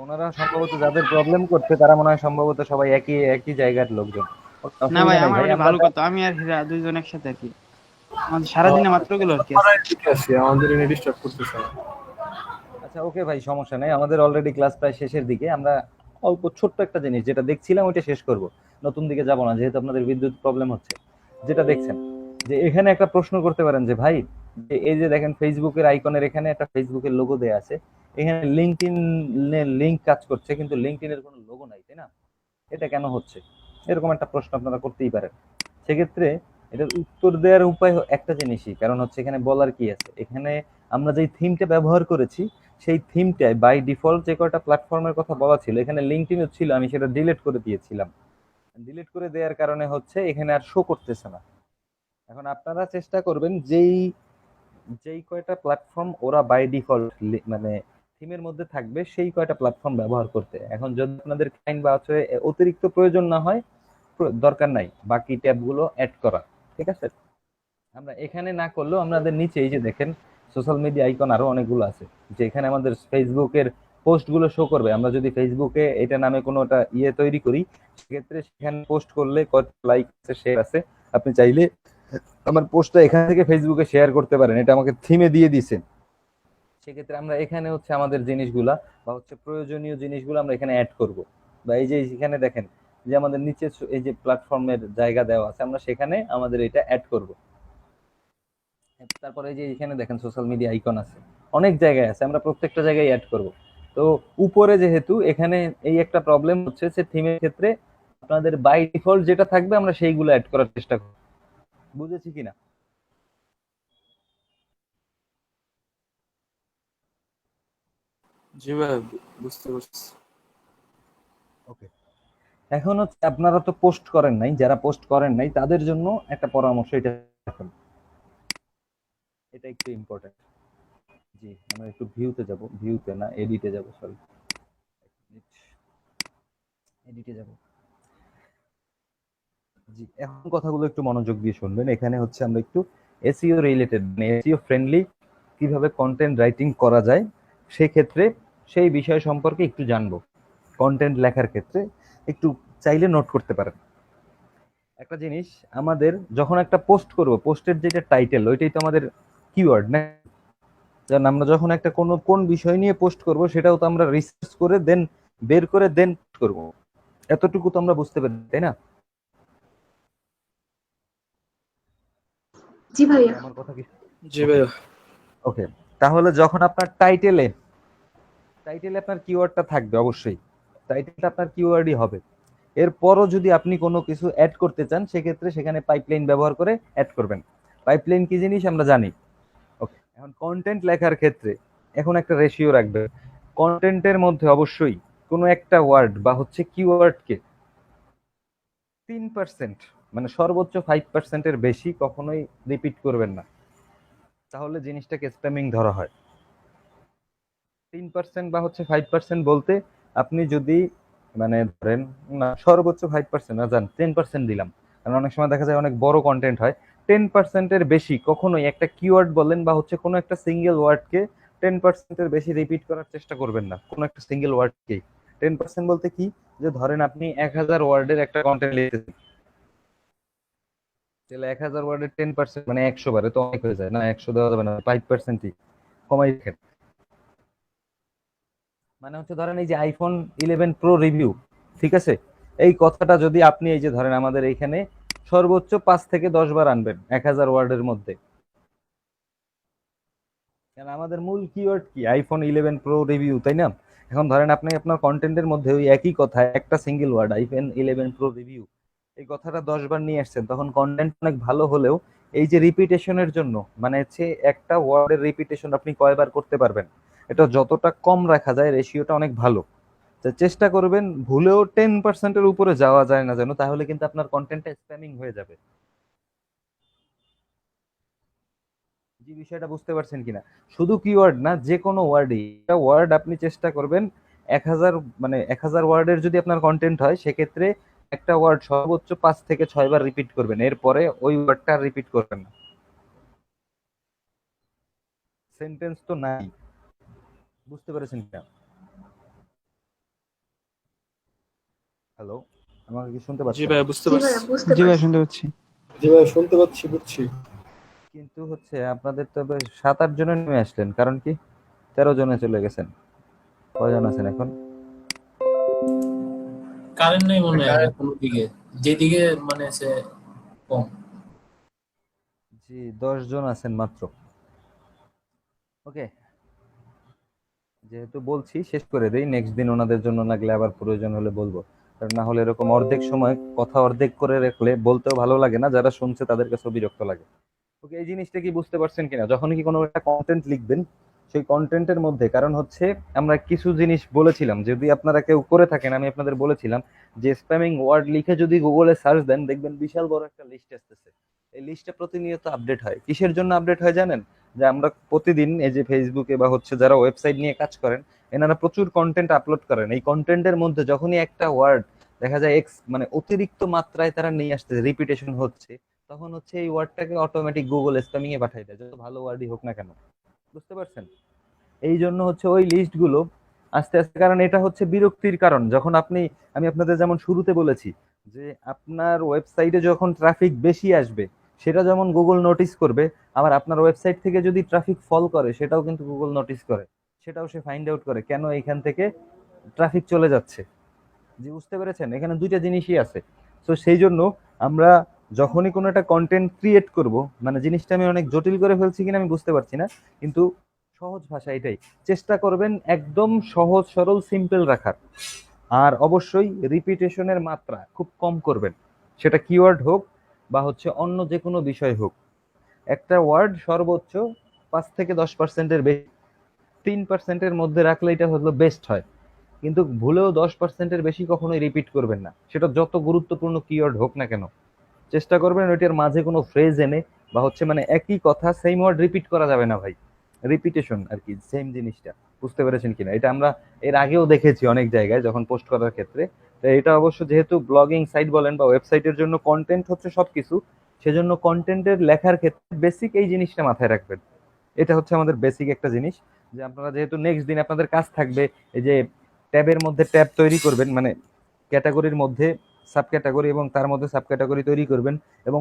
Speaker 2: ওনারা সম্ভবত যাদের প্রবলেম করছে তারা মনে হয় সম্ভবত সবাই একই একই জায়গার লোকজন।
Speaker 5: না ভাই আমার
Speaker 2: ভাই,
Speaker 5: ওটা
Speaker 2: আমরা
Speaker 5: ভালো কথা, আমি আর হীরা দুইজন একসাথে আর কি, আমাদের সারাদিনে মাত্র গেল আর কি।
Speaker 8: ঠিক আছে, আমাদের এনে ডিস্টার্ব করতেছে না।
Speaker 2: আচ্ছা ওকে ভাই সমস্যা নাই, আমাদের অলরেডি ক্লাস প্রায় শেষের দিকে। আমরা অল্প ছোট্ট একটা জিনিস যেটা দেখছিলাম ওইটা শেষ করব, নতুন দিকে যাব না, যেহেতু আপনাদের বিদ্যুৎ প্রবলেম হচ্ছে। যেটা দেখছেন যে এখানে একটা প্রশ্ন করতে পারেন যে ভাই যে এই যে দেখেন ফেসবুকের আইকনের এখানে একটা ফেসবুকের লোগো দেয়া আছে, এখানে লিংকডইন লিংক কাজ করছে, কিন্তু লিংকডইনের কোনো লোগো নাই, তাই না? এটা কেন হচ্ছে? এরকম একটা প্রশ্ন আপনারা করতেই পারেন। সেক্ষেত্রে এটার উত্তর দেওয়ার উপায় একটা জিনিসই, কারণ হচ্ছে এখানে বলার কি আছে, এখানে আমরা যেই থিমটা ব্যবহার করেছি সেই থিমটায় বাই ডিফল্ট যে কয়টা প্ল্যাটফর্মের কথা বলা ছিল, এখানে লিংকডইনও ছিল, আমি সেটা ডিলিট করে দিয়েছিলাম। ডিলিট করে দেওয়ার কারণে হচ্ছে এখানে আর শো করতেছে না। এখন আপনারা চেষ্টা করবেন যেই যেই কয়টা প্ল্যাটফর্ম ওরা বাই ডিফল্ট মানে থিমের মধ্যে থাকবে সেই কয়টা প্ল্যাটফর্ম ব্যবহার করতে। এখন যদি আপনাদের ক্লায়েন্ট বা হচ্ছে অতিরিক্ত প্রয়োজন না হয়, দরকার নাই বাকি ট্যাবগুলো অ্যাড করা, ঠিক আছে? আমরা এখানে না করলেও আমাদের নিচে এই যে দেখেন সোশ্যাল মিডিয়া আইকন আরো অনেকগুলো আছে, যে এখানে আমাদের ফেসবুকের পোস্ট গুলো শো করবে। আমরা যদি ফেসবুকে এটা নামে কোনো একটা ইয়ে তৈরি করি, সেক্ষেত্রে সেখানে পোস্ট করলে কত লাইক আছে শেয়ার আছে, আপনি চাইলে আমার পোস্টটা এখান থেকে ফেসবুকে শেয়ার করতে পারেন, এটা আমাকে থিমে দিয়ে দিয়েছেন। সেক্ষেত্রে আমরা এখানে হচ্ছে আমাদের জিনিসগুলা বা হচ্ছে প্রয়োজনীয় জিনিসগুলো আমরা এখানে অ্যাড করব। বা এই যে এখানে দেখেন যে আমাদের নিচে এই যে প্ল্যাটফর্মের জায়গা দেওয়া আছে, আমরা সেখানে আমাদের এটা অ্যাড করব। তারপরে এই যে এখানে দেখেন সোশ্যাল মিডিয়া আইকন আছে, অনেক জায়গায় আছে, আমরা প্রত্যেকটা জায়গায় অ্যাড করব। তো উপরে যেহেতু এখানে এই একটা প্রবলেম হচ্ছে যে থিমের ক্ষেত্রে আপনাদের বাই ডিফল্ট যেটা থাকবে আমরা সেইগুলো অ্যাড করার চেষ্টা করব। বুঝেছি কিনা?
Speaker 7: জি ভাই বুঝতে পারছি।
Speaker 2: ওকে এখন হচ্ছে আপনারা তো পোস্ট করেন নাই, যারা পোস্ট করেন নাই তাদের জন্য একটা পরামর্শ, এটা রাখুন, এটা একটু ইম্পর্টেন্ট। জি আমরা একটু ভিউতে যাব, ভিউতে না এডিটে যাব, সরি এডিটে যাব। জি এখন কথাগুলো একটু মনোযোগ দিয়ে শুনবেন। এখানে হচ্ছে আমরা একটু এসইও রিলেটেড মানে এসইও ফ্রেন্ডলি কিভাবে কন্টেন্ট রাইটিং করা যায় সেই ক্ষেত্রে সেই বিষয় সম্পর্কে একটু জানবো। কন্টেন্ট লেখার ক্ষেত্রে একটু চাইলে নোট করতে পারেন একটা জিনিস, আমাদের যখন একটা পোস্ট করব, পোস্টের যেটা টাইটেল ওইটাই তো আমাদের কিওয়ার্ড না? যেমন আমরা যখন একটা কোন বিষয় নিয়ে পোস্ট করব সেটাও তো আমরা রিসার্চ করে দেন বের করে দেন করব, এতটুকু তো আমরা বুঝতে পারি, তাই না?
Speaker 1: জি ভাইয়া।
Speaker 2: আমার কথা কি?
Speaker 7: জি ভাইয়া।
Speaker 2: ওকে, তাহলে যখন আপনার টাইটেলে আপনার কিওয়ার্ডটা থাকবে, অবশ্যই টাইটেলটা আপনার কিওয়ার্ডই হবে। এরপরও যদি আপনি কোনো কিছু অ্যাড করতে চান সেক্ষেত্রে সেখানে পাইপলাইন ব্যবহার করে অ্যাড করবেন। পাইপলাইন কি জিনিস আমরা জানি। ওকে, এখন কন্টেন্ট লেখার ক্ষেত্রে এখন একটা রেশিও রাখবে। কন্টেন্টের মধ্যে অবশ্যই কোনো একটা ওয়ার্ড বা হচ্ছে কিওয়ার্ডকে 3% মানে সর্বোচ্চ 5%-এর বেশি কখনোই রিপিট করবেন না, তাহলে জিনিসটাকে স্প্যামিং ধরা হয়। 3% বা হচ্ছে 5% বলতে আপনি যদি মানে ধরেন না সর্বোচ্চ 5% না যান 10% দিলাম, কারণ অনেক সময় দেখা যায় অনেক বড় কন্টেন্ট হয়। 10%-এর বেশি কখনোই একটা কিওয়ার্ড বলেন বা হচ্ছে কোনো একটা সিঙ্গেল ওয়ার্ডকে 10%-এর বেশি রিপিট করার চেষ্টা করবেন না, কোনো একটা সিঙ্গেল ওয়ার্ডকেই। 10% বলতে কি, যে ধরেন আপনি 1000 ওয়ার্ডের একটা কন্টেন্ট লিখতেছেন, তাহলে 1000 ওয়ার্ডের 10% মানে 100 বারে তো অনেক হয়ে যায় না, 100 দেওয়া যাবে না, 5%ই কমাই রাখেন। মানে হচ্ছে ধরেন এই যে আইফোন 11 প্রো রিভিউ, ঠিক আছে, এই কথাটা যদি আপনি এই যে ধরেন আমাদের এইখানে সর্বোচ্চ 5 থেকে 10 বার আনবেন 1000 ওয়ার্ডের মধ্যে, কারণ আমাদের মূল কিওয়ার্ড কি আইফোন 11 প্রো রিভিউ, তাই না? এখন ধরেন আপনি আপনার কন্টেন্টের মধ্যে ওই একই কথা একটা single word iPhone 11 Pro review এই কথাটা 10 বার নিয়ে আসছেন, তখন কন্টেন্ট অনেক ভালো হলেও এই যে রিপিটেশনের জন্য মানে হচ্ছে একটা ওয়ার্ডের রিপিটেশন আপনি কয়বার করতে পারবেন, এটা যতটা কম রাখা যায় রেশিওটা অনেক ভালো। তো চেষ্টা করবেন ভুলেও 10%-এর উপরে যাওয়া যায় না যেন, তাহলে কিন্তু আপনার কন্টেন্টটা স্প্যামিং হয়ে যাবে। যে বিষয়টা বুঝতে পারছেন কিনা? শুধু কিওয়ার্ড না, যে কোনো ওয়ার্ডই, একটা ওয়ার্ড আপনি চেষ্টা করবেন 1000 মানে 1000 ওয়ার্ডের যদি আপনার কন্টেন্ট হয় সেক্ষেত্রে একটা ওয়ার্ড সর্বোচ্চ 5 থেকে 6 বার রিপিট করবেন, এরপরে ওই ওয়ার্ডটা রিপিট করবেন না। সেন্টেন্স তো নাই, বুঝতে পেরেছেন কিনা? হ্যালো, আমাকে কি শুনতে
Speaker 7: জি
Speaker 2: পাচ্ছেন?
Speaker 7: ভাইয়া বুঝতে
Speaker 1: জি
Speaker 7: পারছি।
Speaker 1: ভাইয়া বুঝতে
Speaker 9: জি ভাই
Speaker 1: পারছি।
Speaker 9: শুনতে পাচ্ছি।
Speaker 8: জি ভাই শুনতে পাচ্ছি, বুঝছি।
Speaker 2: কিন্তু হচ্ছে আপনাদের তো 7-8 জনে নেমে আসলেন, কারণ কি 13 জনে চলে গেছেন, কয়জন আছেন এখন?
Speaker 4: কারেন্ট নেই মনে হয় কোনো দিকে, যেদিকে মানে সে কম।
Speaker 2: জি 10 জন আছেন মাত্র। ওকে, যেহেতু বলছি শেষ করে দেই, নেক্সট দিন ওনাদের জন্য লাগলে আবার প্রয়োজন হলে বলবো, কারণ না হলে এরকম অর্ধেক সময় কথা অর্ধেক করে রাখলে বলতেও ভালো লাগে না, যারা শুনছে তাদের কাছেও বিরক্ত লাগে। ওকে, এই জিনিসটা কি বুঝতে পারছেন কিনা? যখন কি কোনো একটা কন্টেন্ট লিখবেন সেই কন্টেন্টের মধ্যে, কারণ হচ্ছে আমরা কিছু জিনিস বলেছিলাম, যদি আপনারা কেউ করে থাকেন আমি আপনাদের বলেছিলাম যে স্প্যামিং ওয়ার্ড লিখে যদি গুগলে সার্চ দেন দেখবেন বিশাল বড় একটা লিস্ট আসতেছে। এই লিস্টটা প্রতিনিয়ত আপডেট হয়। কিসের জন্য আপডেট হয় জানেন? যে আমরা প্রতিদিন এই যে ফেসবুকে বা হচ্ছে যারা ওয়েবসাইট নিয়ে কাজ করেন এনারা প্রচুর কন্টেন্ট আপলোড করেন, এই কন্টেন্টের মধ্যে যখনই একটা ওয়ার্ড দেখা যায় এক্স মানে অতিরিক্ত মাত্রায় তারা নিয়ে আসছে, রিপিটেশন হচ্ছে, তখন হচ্ছে এই ওয়ার্ডটাকে অটোমেটিক গুগল স্প্যামিং এ পাঠিয়ে দেয়, যত ভালো ওয়ার্ডই হোক না কেন। বুঝতে পারছেন? এই জন্য হচ্ছে ওই লিস্টগুলো আস্তে আস্তে, কারণ এটা হচ্ছে বিরক্তির কারণ। যখন আমি আপনাদের যেমন শুরুতে বলেছি যে আপনার ওয়েবসাইটে যখন ট্রাফিক বেশি আসবে সেটা যেমন গুগল নোটিস করবে, আবার আপনার ওয়েবসাইট থেকে যদি ট্রাফিক ফল করে সেটাও কিন্তু গুগল নোটিস করে, সেটাও সে ফাইন্ড আউট করে কেন এখান থেকে ট্রাফিক চলে যাচ্ছে। জি বুঝতে পেরেছেন? এখানে দুইটা জিনিসই আছে। তো সেই জন্য আমরা যখনই কোনো একটা কন্টেন্ট ক্রিয়েট করব, মানে জিনিসটা আমি অনেক জটিল করে ফেলছি কিনা আমি বুঝতে পারছি না, কিন্তু সহজ ভাষা এটাই, চেষ্টা করবেন একদম সহজ সরল সিম্পল রাখার। আর অবশ্যই রিপিটেশনের মাত্রা খুব কম করবেন, সেটা কিওয়ার্ড হোক বা হচ্ছে অন্য যে কোনো বিষয় হোক। একটা ওয়ার্ড সর্বোচ্চ 5 থেকে 10%-এর বেশি, 3%-এর মধ্যে রাখলে এটা হলো বেস্ট হয়, কিন্তু ভুলেও 10%-এর বেশি কখনোই রিপিট করবেন না, সেটা যত গুরুত্বপূর্ণ কিওয়ার্ড হোক না কেন। চেষ্টা করবেন ওইটার মাঝে কোনো ফ্রেজ এনে বা হচ্ছে মানে একই কথা সেম ওয়ার্ড রিপিট করা যাবে না ভাই, রিপিটেশন আর কি সেম জিনিসটা। বুঝতে পেরেছেন কিনা? এটা আমরা এর আগেও দেখেছি অনেক জায়গায় যখন পোস্ট করার ক্ষেত্রে। তো এটা অবশ্য যেহেতু ব্লগিং সাইট বলেন বা ওয়েবসাইটের জন্য কন্টেন্ট হচ্ছে সবকিছু, সেজন্য কন্টেন্টের লেখার ক্ষেত্রে বেসিক এই জিনিসটা মাথায় রাখবেন। এটা হচ্ছে আমাদের বেসিক একটা জিনিস, যে আপনারা যেহেতু নেক্সট দিন আপনাদের কাজ থাকবে এই যে ট্যাবের মধ্যে ট্যাব তৈরি করবেন, মানে ক্যাটাগরির মধ্যে সাব ক্যাটাগরি এবং তার মধ্যে সাব ক্যাটাগরি তৈরি করবেন এবং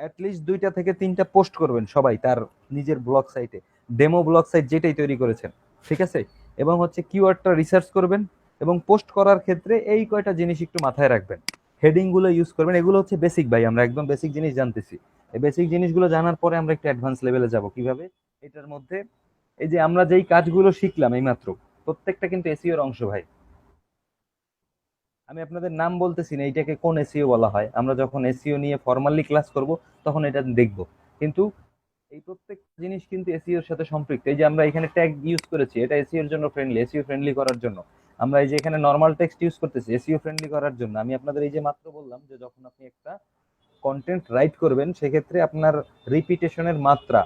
Speaker 2: অ্যাটলিস্ট 2টা থেকে 3টা পোস্ট করবেন সবাই তার নিজের ব্লগ সাইটে, ডেমো ব্লগ সাইট যেটাই তৈরি করেছেন, ঠিক আছে? এবং হচ্ছে কিওয়ার্ডটা রিসার্চ করবেন এবং পোস্ট করার ক্ষেত্রে এই কয়টা জিনিস একটু মাথায় রাখবেন। হেডিং গুলো ইউজ করবেন, এগুলো হচ্ছে বেসিক ভাই, আমরা একদম বেসিক জিনিস জানতেছি। এই বেসিক জিনিসগুলো জানার পরে আমরা একটু অ্যাডভান্স লেভেলে যাব কিভাবে। এটার মধ্যে এই যে আমরা যেই কাজগুলো শিখলাম এইমাত্র, প্রত্যেকটা কিন্তু এসইও এর অংশ ভাই। আমি আপনাদের নাম বলতেছি না এইটাকে কোন এসইও বলা হয়, আমরা যখন এসইও নিয়ে ফর্মালি ক্লাস করব তখন এটা দেখব। কিন্তু এই প্রত্যেক জিনিস কিন্তু এসইও এর সাথে সম্পৃক্ত। এই যে আমরা এখানে ট্যাগ ইউজ করেছি, এটা এসইও এর জন্য ফ্রেন্ডলি, এসইও ফ্রেন্ডলি করার জন্য। আমরা এই যে এখানে নরমাল টেক্সট ইউজ করতেছি এসইও ফ্রেন্ডলি করার জন্য। আমি আপনাদের এই যে মাত্র বললাম যে যখন আপনি একটা কন্টেন্ট রাইট করবেন সেক্ষেত্রে আপনার রিপিটেশনের মাত্রা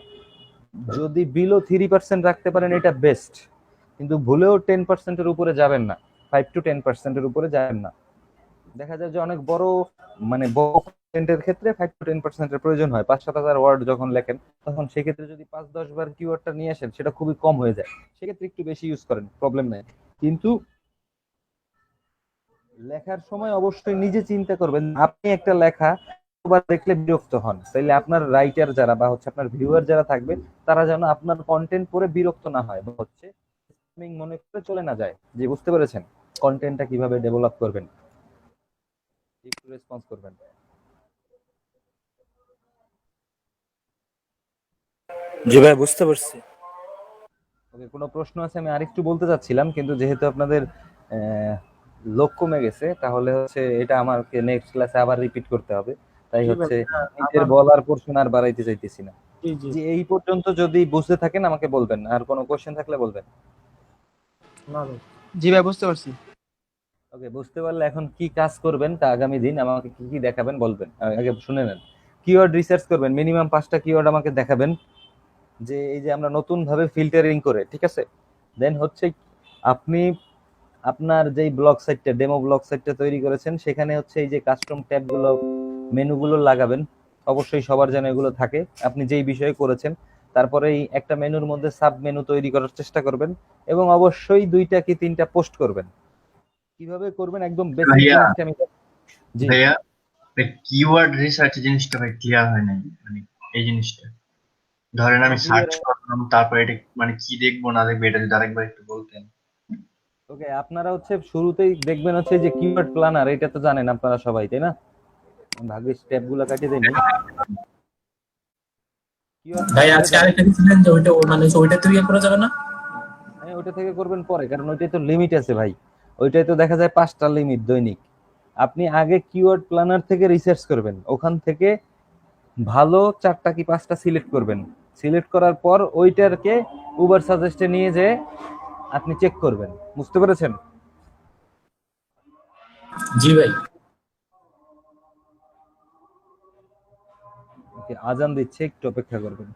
Speaker 2: যদি বিলো 3% রাখতে পারেন এটা বেস্ট, কিন্তু ভুলেও 10%-এর উপরে যাবেন না, 5 to 10%-এর উপরে যাবেন না। দেখা যায় যে অনেক বড় বড় কন্টেন্টের ক্ষেত্রে 5 to 10%-এর প্রয়োজন হয়। 5-7 হাজার ওয়ার্ড যখন লেখেন তখন সেক্ষেত্রে যদি 5-10 বার কিওয়ার্ডটা নিয়ে আসেন সেটা খুবই কম হয়ে যায়, সেক্ষেত্রে একটু বেশি ইউজ করেন, প্রবলেম নাই। কিন্তু লেখার সময় অবশ্যই নিজে চিন্তা করবেন, আপনি একটা লেখা দেখলে বিরক্ত হন, তাইলে আপনার রাইটার যারা বা হচ্ছে আপনার ভিউয়ার যারা থাকবে তারা যেন আপনার কন্টেন্ট পড়ে বিরক্ত না হয় বা হচ্ছে মনে করে চলে না যায়। যে বুঝতে পেরেছেন কন্টেন্টটা কিভাবে ডেভেলপ করবেন, একটু রেসপন্স করবেন।
Speaker 9: জি ভাই, বুঝতে পারছি।
Speaker 2: ওকে, কোনো প্রশ্ন আছে? আমি আরেকটু বলতে চাচ্ছিলাম কিন্তু যেহেতু আপনাদের লোক কমে গেছে তাহলে হচ্ছে এটা আমাকে নেক্সট ক্লাসে আবার রিপিট করতে হবে, তাই
Speaker 5: জি ভাই,
Speaker 2: হচ্ছে
Speaker 5: হ্যাঁ,
Speaker 2: নিজের
Speaker 5: আমার-
Speaker 2: বলার পোর্শন আর বাড়াইতে চাইতেছি না।
Speaker 5: জি জি
Speaker 2: যে এই পর্যন্ত যদি বুঝতে থাকেন আমাকে বলবেন, আর কোনো কোশ্চেন থাকলে বলবেন।
Speaker 5: না ভাই।
Speaker 9: জি ভাই, বুঝতে পারছি।
Speaker 2: ওকে, বুঝতে পারলে এখন কি কাজ করবেন তা আগামী দিন আমাকে কি কি দেখাবেন বলবেন। আগে শুনে নেন। কিওয়ার্ড রিসার্চ করবেন, মিনিমাম 5টা কিওয়ার্ড আমাকে দেখাবেন, যে এই যে আমরা নতুন ভাবে ফিল্টারিং করে, ঠিক আছে? দেন হচ্ছে আপনি আপনার যেই ব্লগ সাইটটা ডেমো ব্লগ সাইটটা তৈরি করেছেন সেখানে হচ্ছে এই যে কাস্টম ট্যাবগুলো মেনুগুলো লাগাবেন, অবশ্যই সবার যেন এগুলো থাকে আপনি যেই বিষয়ে করেছেন। তারপরে এই একটা মেনুর মধ্যে সাব মেনু তৈরি করার চেষ্টা করবেন এবং অবশ্যই 2টা কি 3টা পোস্ট করবেন। কিভাবে করবেন একদম বেসিক
Speaker 10: ভাইয়া
Speaker 2: জিনিসটা আমি জি
Speaker 10: ভাইয়া কিওয়ার্ড রিসার্চ জিনিসটা ভাই ক্লিয়ার হয় নাই, মানে এই জিনিসটা ধরেন আমি সার্চ করলাম তারপর এটা মানে কি দেখবো না দেখবো এটা যদি আরেকবার একটু বলতেন।
Speaker 2: ওকে, আপনারা হচ্ছে শুরুতেই দেখবেন হচ্ছে যে কিওয়ার্ড প্ল্যানার, এটা তো জানেন আপনারা সবাই, তাই না? ভাগ্যে স্টেপগুলো কাটিয়ে দেন।
Speaker 4: ভাই আজকে আরেকটা দিয়েছিলেন যে ওইটা মানে ওইটা তো ইয়ে করা যাবে না?
Speaker 2: হ্যাঁ, ওইটা থেকে করবেন পরে, কারণ ওইটাই তো লিমিট আছে ভাই। ওইটাই তো দেখা যায় 5টা লিমিট দৈনিক। আপনি আগে কিওয়ার্ড প্ল্যানার থেকে রিসার্চ করবেন, ওখান থেকে ভালো 4টা কি 5টা সিলেক্ট করবেন। সিলেক্ট করার পর ওইটারকে উবার সাজেস্টে নিয়ে যেয়ে আপনি চেক করবেন। বুঝতে পেরেছেন?
Speaker 4: জি ভাই।
Speaker 2: ওকে, আজান দিচ্ছে, একটু অপেক্ষা করবেন।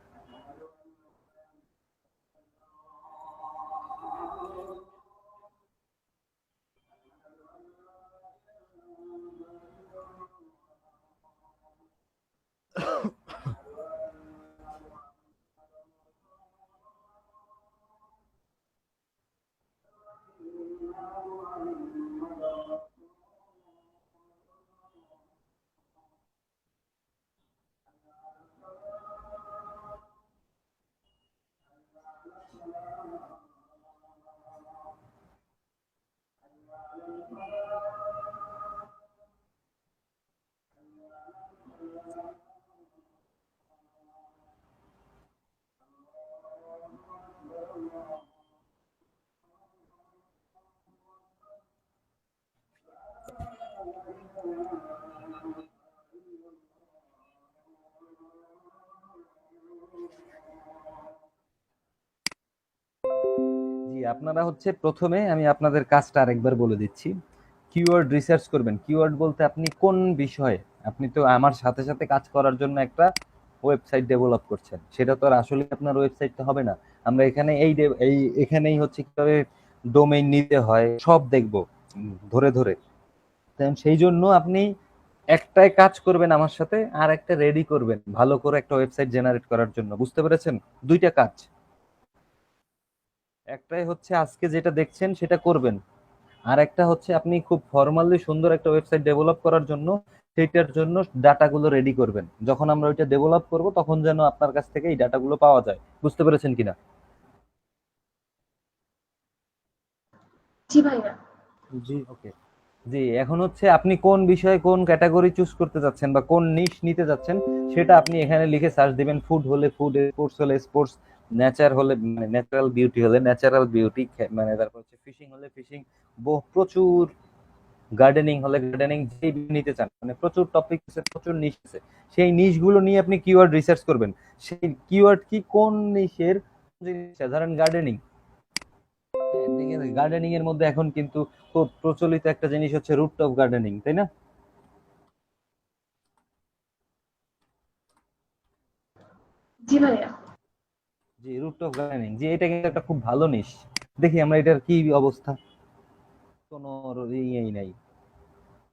Speaker 2: জি, আপনারা হচ্ছে প্রথমে আমি আপনাদের কাজটা আরেকবার বলে দিচ্ছি। কিওয়ার্ড রিসার্চ করবেন। কিওয়ার্ড বলতে আপনি কোন বিষয়ে, আপনি তো আমার সাথে সাথে কাজ করার জন্য একটা ওয়েবসাইট ডেভেলপ করছেন, সেটা তো আর আসলে আপনার ওয়েবসাইটটা হবে না। আমরা এখানে এখানেই হচ্ছে কিভাবে ডোমেইন নিতে হয় সব দেখব ধরে ধরে। সেই জন্য আপনি একটাই কাজ করবেন আমার সাথে, আর একটা রেডি করবেন ভালো করে একটা ওয়েবসাইট জেনারেট করার জন্য। বুঝতে পেরেছেন? 2টা কাজ। একটাই হচ্ছে আজকে যেটা দেখছেন সেটা করবেন, আর একটা হচ্ছে আপনি খুব ফর্মালি সুন্দর একটা ওয়েবসাইট ডেভেলপ করার জন্য সেটার জন্য ডাটাগুলো রেডি করবেন। যখন আমরা ওইটা ডেভেলপ করব তখন যেন আপনার কাছ থেকে এই ডাটাগুলো পাওয়া যায়। বুঝতে পেরেছেন কিনা?
Speaker 1: জি ভাইয়া।
Speaker 2: জি ওকে। জি এখন হচ্ছে আপনি কোন বিষয়ে কোন ক্যাটাগরি চুজ করতে যাচ্ছেন বা কোন নিশ নিতে যাচ্ছেন সেটা আপনি এখানে লিখে সার্চ দিবেন। ফুড হলে ফুড, স্পোর্টস হলে স্পোর্টস, নেচার হলে মানে ন্যাচারাল বিউটি হলে ন্যাচারাল বিউটি, মানে তারপর হচ্ছে ফিশিং হলে ফিশিং, প্রচুর গার্ডেনিং হলে গার্ডেনিং, যেই নিতে চান মানে প্রচুর টপিক আছে, প্রচুর নিশ আছে। সেই নিশগুলো নিয়ে আপনি কিওয়ার্ড রিসার্চ করবেন। সেই কিওয়ার্ড কি কোন নিশের জিনিসটা, ধরেন গার্ডেনিং, গার্ডেনিং এর মধ্যে এখন কিন্তু খুব প্রচলিত একটা জিনিস হচ্ছে রুফটপ গার্ডেনিং, তাই না?
Speaker 1: জি ভাইয়া।
Speaker 2: জি রুফটপ গার্ডেনিং, জি এটা কিন্তু একটা খুব ভালো নিশ। দেখি আমরা এটার কি অবস্থা, কোনো ইয়েই নাই,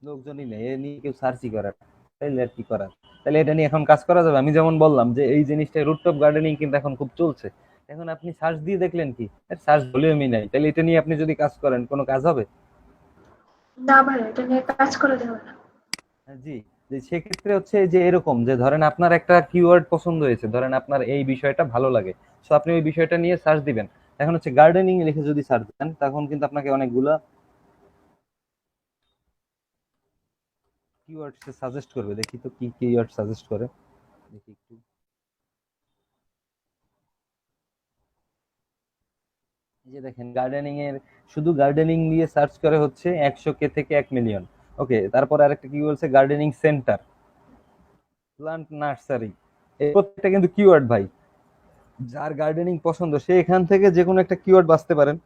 Speaker 2: লোকজনই নেই, এ নিয়ে কেউ সার্চই করার, তাইলে আর কি করার। তাহলে এটা নিয়ে এখন কাজ করা যাবে। আমি যেমন বললাম যে এই জিনিসটা রুফটপ গার্ডেনিং কিন্তু এখন খুব চলছে। এখন আপনি সার্চ দিয়ে দেখলেন কি সার্চ ভলিউমই নাই, তাহলে এটা নিয়ে আপনি যদি কাজ করেন কোনো কাজ হবে?
Speaker 1: না ভাইয়া, এটা নিয়ে কাজ করে দেবে না।
Speaker 2: জি, যে সেক্ষেত্রে হচ্ছে যে এরকম যে ধরেন আপনার একটা কিওয়ার্ড পছন্দ হয়েছে, ধরেন আপনার এই বিষয়টা ভালো লাগে, সো আপনি ওই বিষয়টা নিয়ে সার্চ দিবেন। এখন হচ্ছে গার্ডেনিং লিখে যদি সার্চ দেন তখন কিন্তু আপনাকে অনেকগুলা কিওয়ার্ড সাজেস্ট করবে। দেখি তো কি কিওয়ার্ড সাজেস্ট করে, দেখি একটু। এই যে দেখেন গার্ডেনিং এর, শুধু গার্ডেনিং দিয়ে সার্চ করে হচ্ছে 100K থেকে 1 মিলিয়ন। ওকে, তারপর আরেকটা কি বলছে, গার্ডেনিং সেন্টার, প্লান্ট নার্সারি, এই প্রত্যেকটা কিন্তু কিওয়ার্ড ভাই। যার গার্ডেনিং পছন্দ সে এখান থেকে যে কোনো একটা কিওয়ার্ড বাছতে পারেন,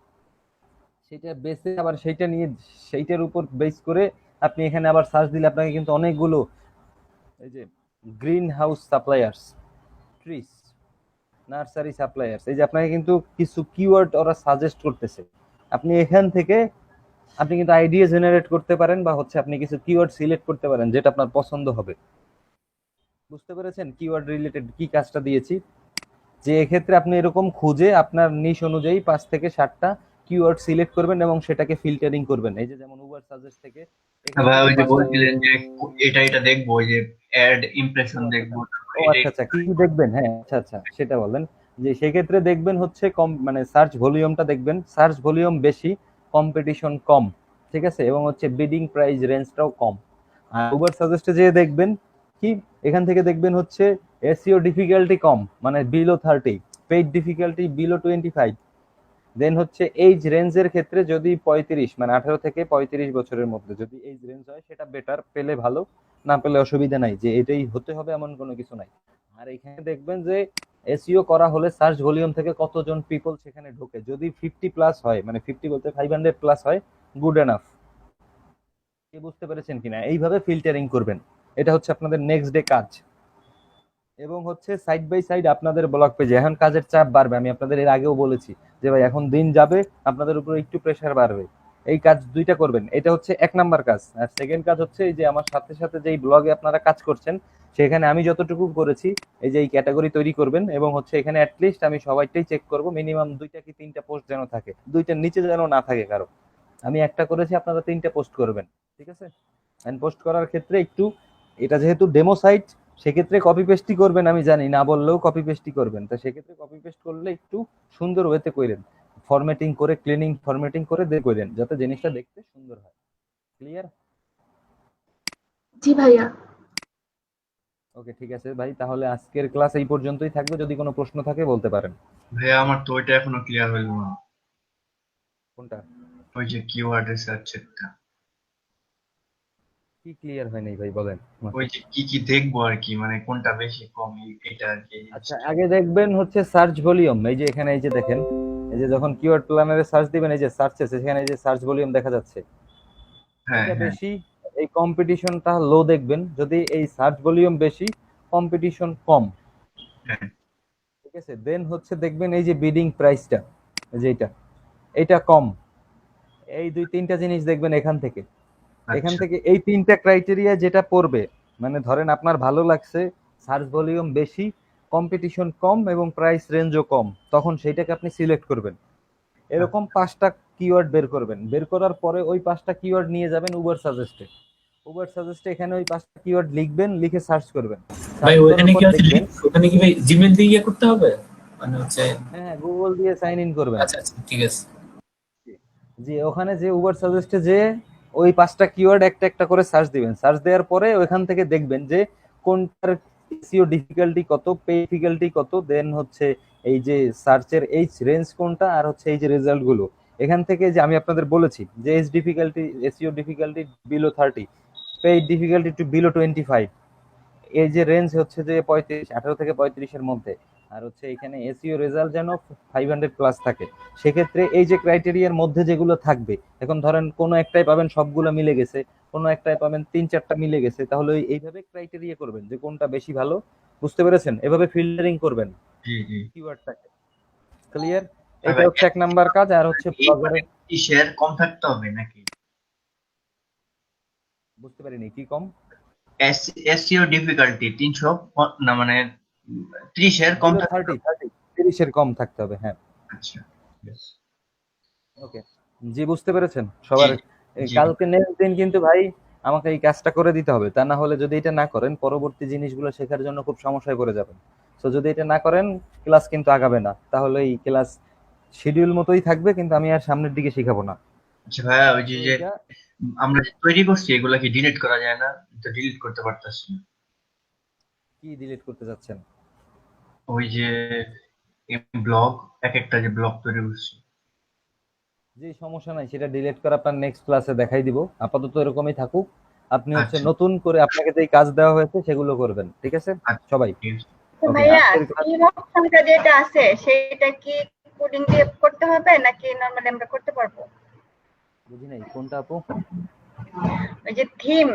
Speaker 2: সেটা বেসে আবার সেইটা নিয়ে সেইটার উপর বেস করে আপনি এখানে আবার সার্চ দিলে আপনাকে কিন্তু অনেকগুলো, এই যে green house suppliers, trees, nursery suppliers, এই যে আপনাকে কিন্তু কিছু কিওয়ার্ড ওরা সাজেস্ট করতেছে। আপনি এখান থেকে আপনি কিন্তু আইডিয়া জেনারেট করতে পারেন বা হচ্ছে আপনি কিছু কিওয়ার্ড সিলেক্ট করতে পারেন যেটা আপনার পছন্দ হবে। বুঝতে পেরেছেন কিওয়ার্ড রিলেটেড কি কাজটা দিয়েছি? যে এক্ষেত্রে আপনি এরকম খুঁজে আপনার নিশ অনুযায়ী 5 থেকে 7টা কিওয়ার্ড সিলেক্ট করবেন এবং সেটাকে ফিল্টারিং করবেন। এই যে যেমন উবার সাজেস্ট থেকে
Speaker 10: ভাই ওই যে বলছিলেন যে এটা দেখবো, ওই যে অ্যাড ইমপ্রেশন দেখবো,
Speaker 2: ও আচ্ছা আচ্ছা, কি কি দেখবেন? হ্যাঁ আচ্ছা আচ্ছা, সেটা বলেন। যে সেক্ষেত্রে দেখবেন হচ্ছে কম, মানে সার্চ ভলিউমটা দেখবেন, সার্চ ভলিউম বেশি, কম্পিটিশন কম, ঠিক আছে, এবং হচ্ছে বিডিং প্রাইস রেঞ্জটাও কম। আর উবার সাজেস্টে যে দেখবেন কি, এখান থেকে দেখবেন হচ্ছে এসইও ডিফিকাল্টি কম, মানে বিলো 30, পেইড ডিফিকাল্টি বিলো 25, দেন হচ্ছে এইজ রেঞ্জের ক্ষেত্রে যদি 35 মানে 18 থেকে 35 বছরের মধ্যে যদি এইজ রেঞ্জ হয় সেটা বেটার, পেলে ভালো, না পেলে অসুবিধা নাই, যে এটাই হতে হবে এমন কোনো কিছু নাই। আর এখানে দেখবেন যে এসইও করা হলে সার্চ ভলিউম থেকে কতজন পিপল সেখানে ঢোকে, যদি 50 প্লাস হয়, মানে 50 বলতে 500 প্লাস হয়, গুড এনাফ। কি বুঝতে পেরেছেন কিনা? এইভাবে ফিল্টারিং করবেন, এটা হচ্ছে আপনাদের নেক্সট ডে কাজ। এবং হচ্ছে সাইড বাই সাইড আপনাদের ব্লগ পেজে এখন কাজের চাপ বাড়বে, আমি আপনাদের এর আগেও বলেছি যে ভাই এখন দিন যাবে আপনাদের উপর একটু প্রেসার বাড়বে। এই কাজ দুইটা করবেন, এটা হচ্ছে 1 নাম্বার কাজ। আর সেকেন্ড কাজ হচ্ছে এই যে আমার সাথে সাথে যেই ব্লগে আপনারা কাজ করছেন সেখানে আমি যতটুকু করেছি এই যে এই ক্যাটাগরি তৈরি করবেন, এবং হচ্ছে এখানে অ্যাটলিস্ট আমি সবাইটাই চেক করব, মিনিমাম 2টা কি 3টা পোস্ট যেন থাকে, 2টার নিচে যেন না থাকে কারো। আমি একটা করেছি, আপনারা 3টা পোস্ট করবেন, ঠিক আছে? এন্ড পোস্ট করার ক্ষেত্রে একটু, এটা যেহেতু ডেমো সাইট সেক্ষেত্রে কপি পেস্টই করবেন, আমি জানি না বললেও কপি পেস্টই করবেন, তো সেক্ষেত্রে কপি পেস্ট করলে একটু সুন্দর ওয়েতে করেন, ফরম্যাটিং করে, ক্লিনিং ফরম্যাটিং করে করেন, যাতে জিনিসটা দেখতে সুন্দর হয়। ক্লিয়ার?
Speaker 1: জি ভাইয়া।
Speaker 2: ওকে ঠিক আছে ভাই, তাহলে আজকের ক্লাস এই পর্যন্তই থাকবে, যদি কোনো প্রশ্ন থাকে বলতে পারেন।
Speaker 10: ভাইয়া আমার তো ওইটা এখনো ক্লিয়ার হইলো না,
Speaker 2: কোনটা?
Speaker 10: ওই যে কিওয়ার্ড রিসার্চেরটা।
Speaker 2: কি ক্লিয়ার হয় নাই ভাই বলেন?
Speaker 10: ওই যে কি কি দেখবো আর কি, মানে কোনটা বেশি কম এটা আর কি।
Speaker 2: আচ্ছা আগে দেখবেন হচ্ছে সার্চ ভলিউম, এই যে এখানে এই যে দেখেন, এই যে যখন কিওয়ার্ড প্ল্যানারে সার্চ দিবেন এই যে সার্চেস, এখানে এই যে সার্চ ভলিউম দেখা যাচ্ছে,
Speaker 10: হ্যাঁ
Speaker 2: এটা
Speaker 10: হ্যাঁ
Speaker 2: বেশি, এই কম্পিটিশনটা লো দেখবেন, যদি এই সার্চ ভলিউম বেশি কম্পিটিশন কম,
Speaker 10: হ্যাঁ।
Speaker 2: ঠিক আছে। দেন হচ্ছে দেখবেন এই যে বিডিং প্রাইসটা, যেটা এটা কম, এই 2-3টা জিনিস দেখবেন এখান থেকে। এখান
Speaker 10: আচ্ছা
Speaker 2: থেকে এই 3টা ক্রাইটেরিয়া যেটা পড়বে, মানে ধরেন আপনার ভালো লাগছে, সার্চ ভলিউম বেশি, কম্পিটিশন কম এবং প্রাইস রেঞ্জও কম, তখন সেইটাকে আপনি সিলেক্ট করবেন। এরকম 5টা কিওয়ার্ড বের করবেন, বের করার পরে ওই 5টা কিওয়ার্ড নিয়ে যাবেন উবার সাজেস্টে, উবার সাজেস্টে এখানে ওই 5টা কিওয়ার্ড লিখবেন, লিখে সার্চ করবেন।
Speaker 4: ভাই ওখানে কি আছে, ওখানে কি ভাই জিমেল দিয়ে ইয়ে করতে হবে, মানে হচ্ছে?
Speaker 2: হ্যাঁ গুগল দিয়ে সাইন ইন করবেন।
Speaker 4: আচ্ছা আচ্ছা ঠিক আছে।
Speaker 2: যে ওখানে যে উবার সাজেস্টে যে ওই 5টা কিওয়ার্ড একটা একটা করে সার্চ দিবেন, সার্চ দেওয়ার পরে ওইখান থেকে দেখবেন যে কোনটার এসইও ডিফিকাল্টি কত, পে ডিফিকাল্টি কত, দেন হচ্ছে এই যে সার্চের এইচ রেঞ্জ কোনটা, আর হচ্ছে এই যে রেজাল্ট গুলো এখান থেকে যে আমি আপনাদের বলেছি যে H difficulty, SEO difficulty below 30, pay difficulty to below 25, এই যে রেঞ্জ হচ্ছে যে 18 থেকে 35 এর মধ্যে, আর হচ্ছে এখানে এসইও রেজাল্ট যেন 500 প্লাস থাকে। সেক্ষেত্রে এই যে ক্রাইটেরিয়ার মধ্যে যেগুলো থাকবে, এখন ধরেন কোনো একটাই পাবেন সবগুলো মিলে গেছে, কোনো একটাই পাবেন 3-4টা মিলে গেছে, তাহলে এইভাবে ক্রাইটেরিয়া করবেন যে কোনটা বেশি ভালো, বুঝতে পেরেছেন? এভাবে ফিল্টারিং করবেন
Speaker 10: জি জি।
Speaker 2: কিওয়ার্ডটাকে। ক্লিয়ার? এটা হচ্ছে 1 নাম্বার কাজ। আর হচ্ছে ব্লগারের
Speaker 10: শেয়ার কম থাকতে হবে নাকি?
Speaker 2: বুঝতে পারিনি কি কম?
Speaker 10: এসইও ডিফিকাল্টি 300 না মানে 30 এর কম থাকতে হবে।
Speaker 2: 30 এর কম থাকতে হবে, হ্যাঁ।
Speaker 10: আচ্ছা yes.
Speaker 2: ওকে, জি বুঝতে পেরেছেন সবার?
Speaker 10: জি।
Speaker 2: কালকে নেক্সট দিন কিন্তু ভাই আমাকে এই কাজটা করে দিতে হবে, তা না হলে যদি এটা না করেন পরবর্তী জিনিসগুলো শেখার জন্য খুব সমস্যায় পড়ে যাবেন। তো যদি এটা না করেন ক্লাস কিন্তু আগাবে না, তাহলে এই ক্লাস শিডিউল মতোই থাকবে, কিন্তু আমি আর সামনের দিকে শেখাবো না।
Speaker 10: আচ্ছা ভাইয়া, ওই যে যে
Speaker 2: এটা-
Speaker 10: আমরা যে তৈরি করছি এগুলা কি ডিলিট করা যায় না? তো ডিলিট করতে পারতাছি না।
Speaker 2: কি ডিলিট করতে যাচ্ছেন?
Speaker 10: ওই যে ব্লগ, এক একটা যে ব্লগ তৈরি করছি।
Speaker 2: যে সমস্যা নাই, সেটা ডিলিট করে আপনার নেক্সট ক্লাসে দেখাই দিব। আপাতত এরকমই থাকুক, আপনি হচ্ছে
Speaker 10: আচ্ছা।
Speaker 2: নতুন করে আপনাকে যে কাজ দেওয়া হয়েছে সেগুলো করবেন, ঠিক আছে
Speaker 10: আচ্ছা।
Speaker 2: সবাই?
Speaker 10: ঠিক আছে।
Speaker 3: তো
Speaker 2: Okay,
Speaker 3: ভাইয়া
Speaker 2: আজকের class-
Speaker 3: টিম অপশনটা যেটা আছে সেটা কি কোডিং দিয়ে করতে হবে নাকি নরমালি আমরা করতে পারবো?
Speaker 2: বুঝি নাই কোনটা আপু?
Speaker 3: ওই যে থিম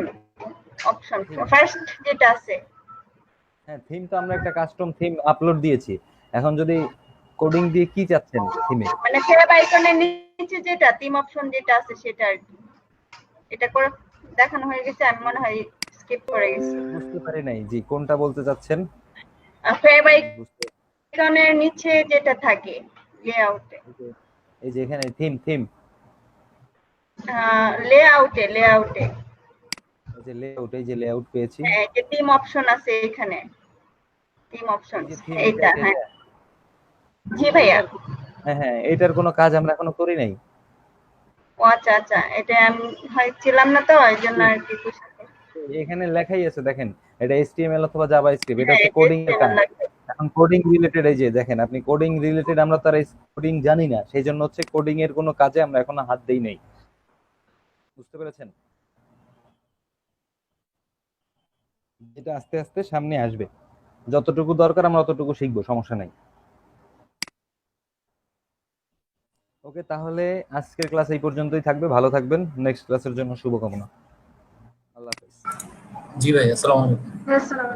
Speaker 3: অপশন ফার্স্ট যেটা আছে,
Speaker 2: হ্যাঁ, থিম তো আমরা একটা কাস্টম থিম আপলোড দিয়েছি। এখন যদি কোডিং দিয়ে কি চাচ্ছেন থিমে?
Speaker 3: মানে ফেভ আইকনের নিচে যেটা থিম অপশন যেটা আছে সেটা আর কি, এটা করে দেখানো হয়ে গেছে, আমি মনে হয় স্কিপ করে গেছি।
Speaker 2: বুঝতে পারি নাই, জি কোনটা বলতে চাচ্ছেন?
Speaker 3: ফেভ
Speaker 2: বুঝতে-
Speaker 3: আইকনের নিচে যেটা থাকে লেআউটে,
Speaker 2: এই যে এখানে থিম থিম
Speaker 3: লেআউটে
Speaker 2: এই যে লেআউট, এই যে লেআউট পেয়েছি।
Speaker 3: হ্যাঁ, যে থিম অপশন আছে এখানে, থিম অপশন
Speaker 2: এই যে theme,
Speaker 3: এইটা।
Speaker 2: এটা-
Speaker 3: হ্যাঁ জি ভাইয়া।
Speaker 2: হ্যাঁ হ্যাঁ, এটার কোনো কাজ আমরা এখনো করি নাই।
Speaker 3: ও আচ্ছা আচ্ছা, এটা আমি হয় ছিলাম না তো এই জন্য আর কি question করছি।
Speaker 2: এখানে লেখাই আছে দেখেন, এটা HTML অথবা জাভাস্ক্রিপ্ট, এটা
Speaker 3: হ্যাঁ,
Speaker 2: হচ্ছে কোডিং এর কাজ।
Speaker 3: লাগবে।
Speaker 2: এখন কোডিং রিলেটেড, এই যে দেখেন আপনি কোডিং রিলেটেড, আমরা তার কোডিং জানি না, সেই জন্য হচ্ছে কোডিং এর কোনো কাজে আমরা এখনো হাত দেই নাই, বুঝতে পেরেছেন? এটা আস্তে আস্তে সামনে আসবে, যতটুকু দরকার আমরা অতটুকু শিখবো, সমস্যা নাই। ওকে, তাহলে আজকের ক্লাস এই পর্যন্তই থাকবে, ভালো থাকবেন, নেক্সট ক্লাসের জন্য শুভকামনা। আল্লাহ হাফেজ।
Speaker 4: জি ভাই, আসসালামু আলাইকুম।
Speaker 1: আসসালামু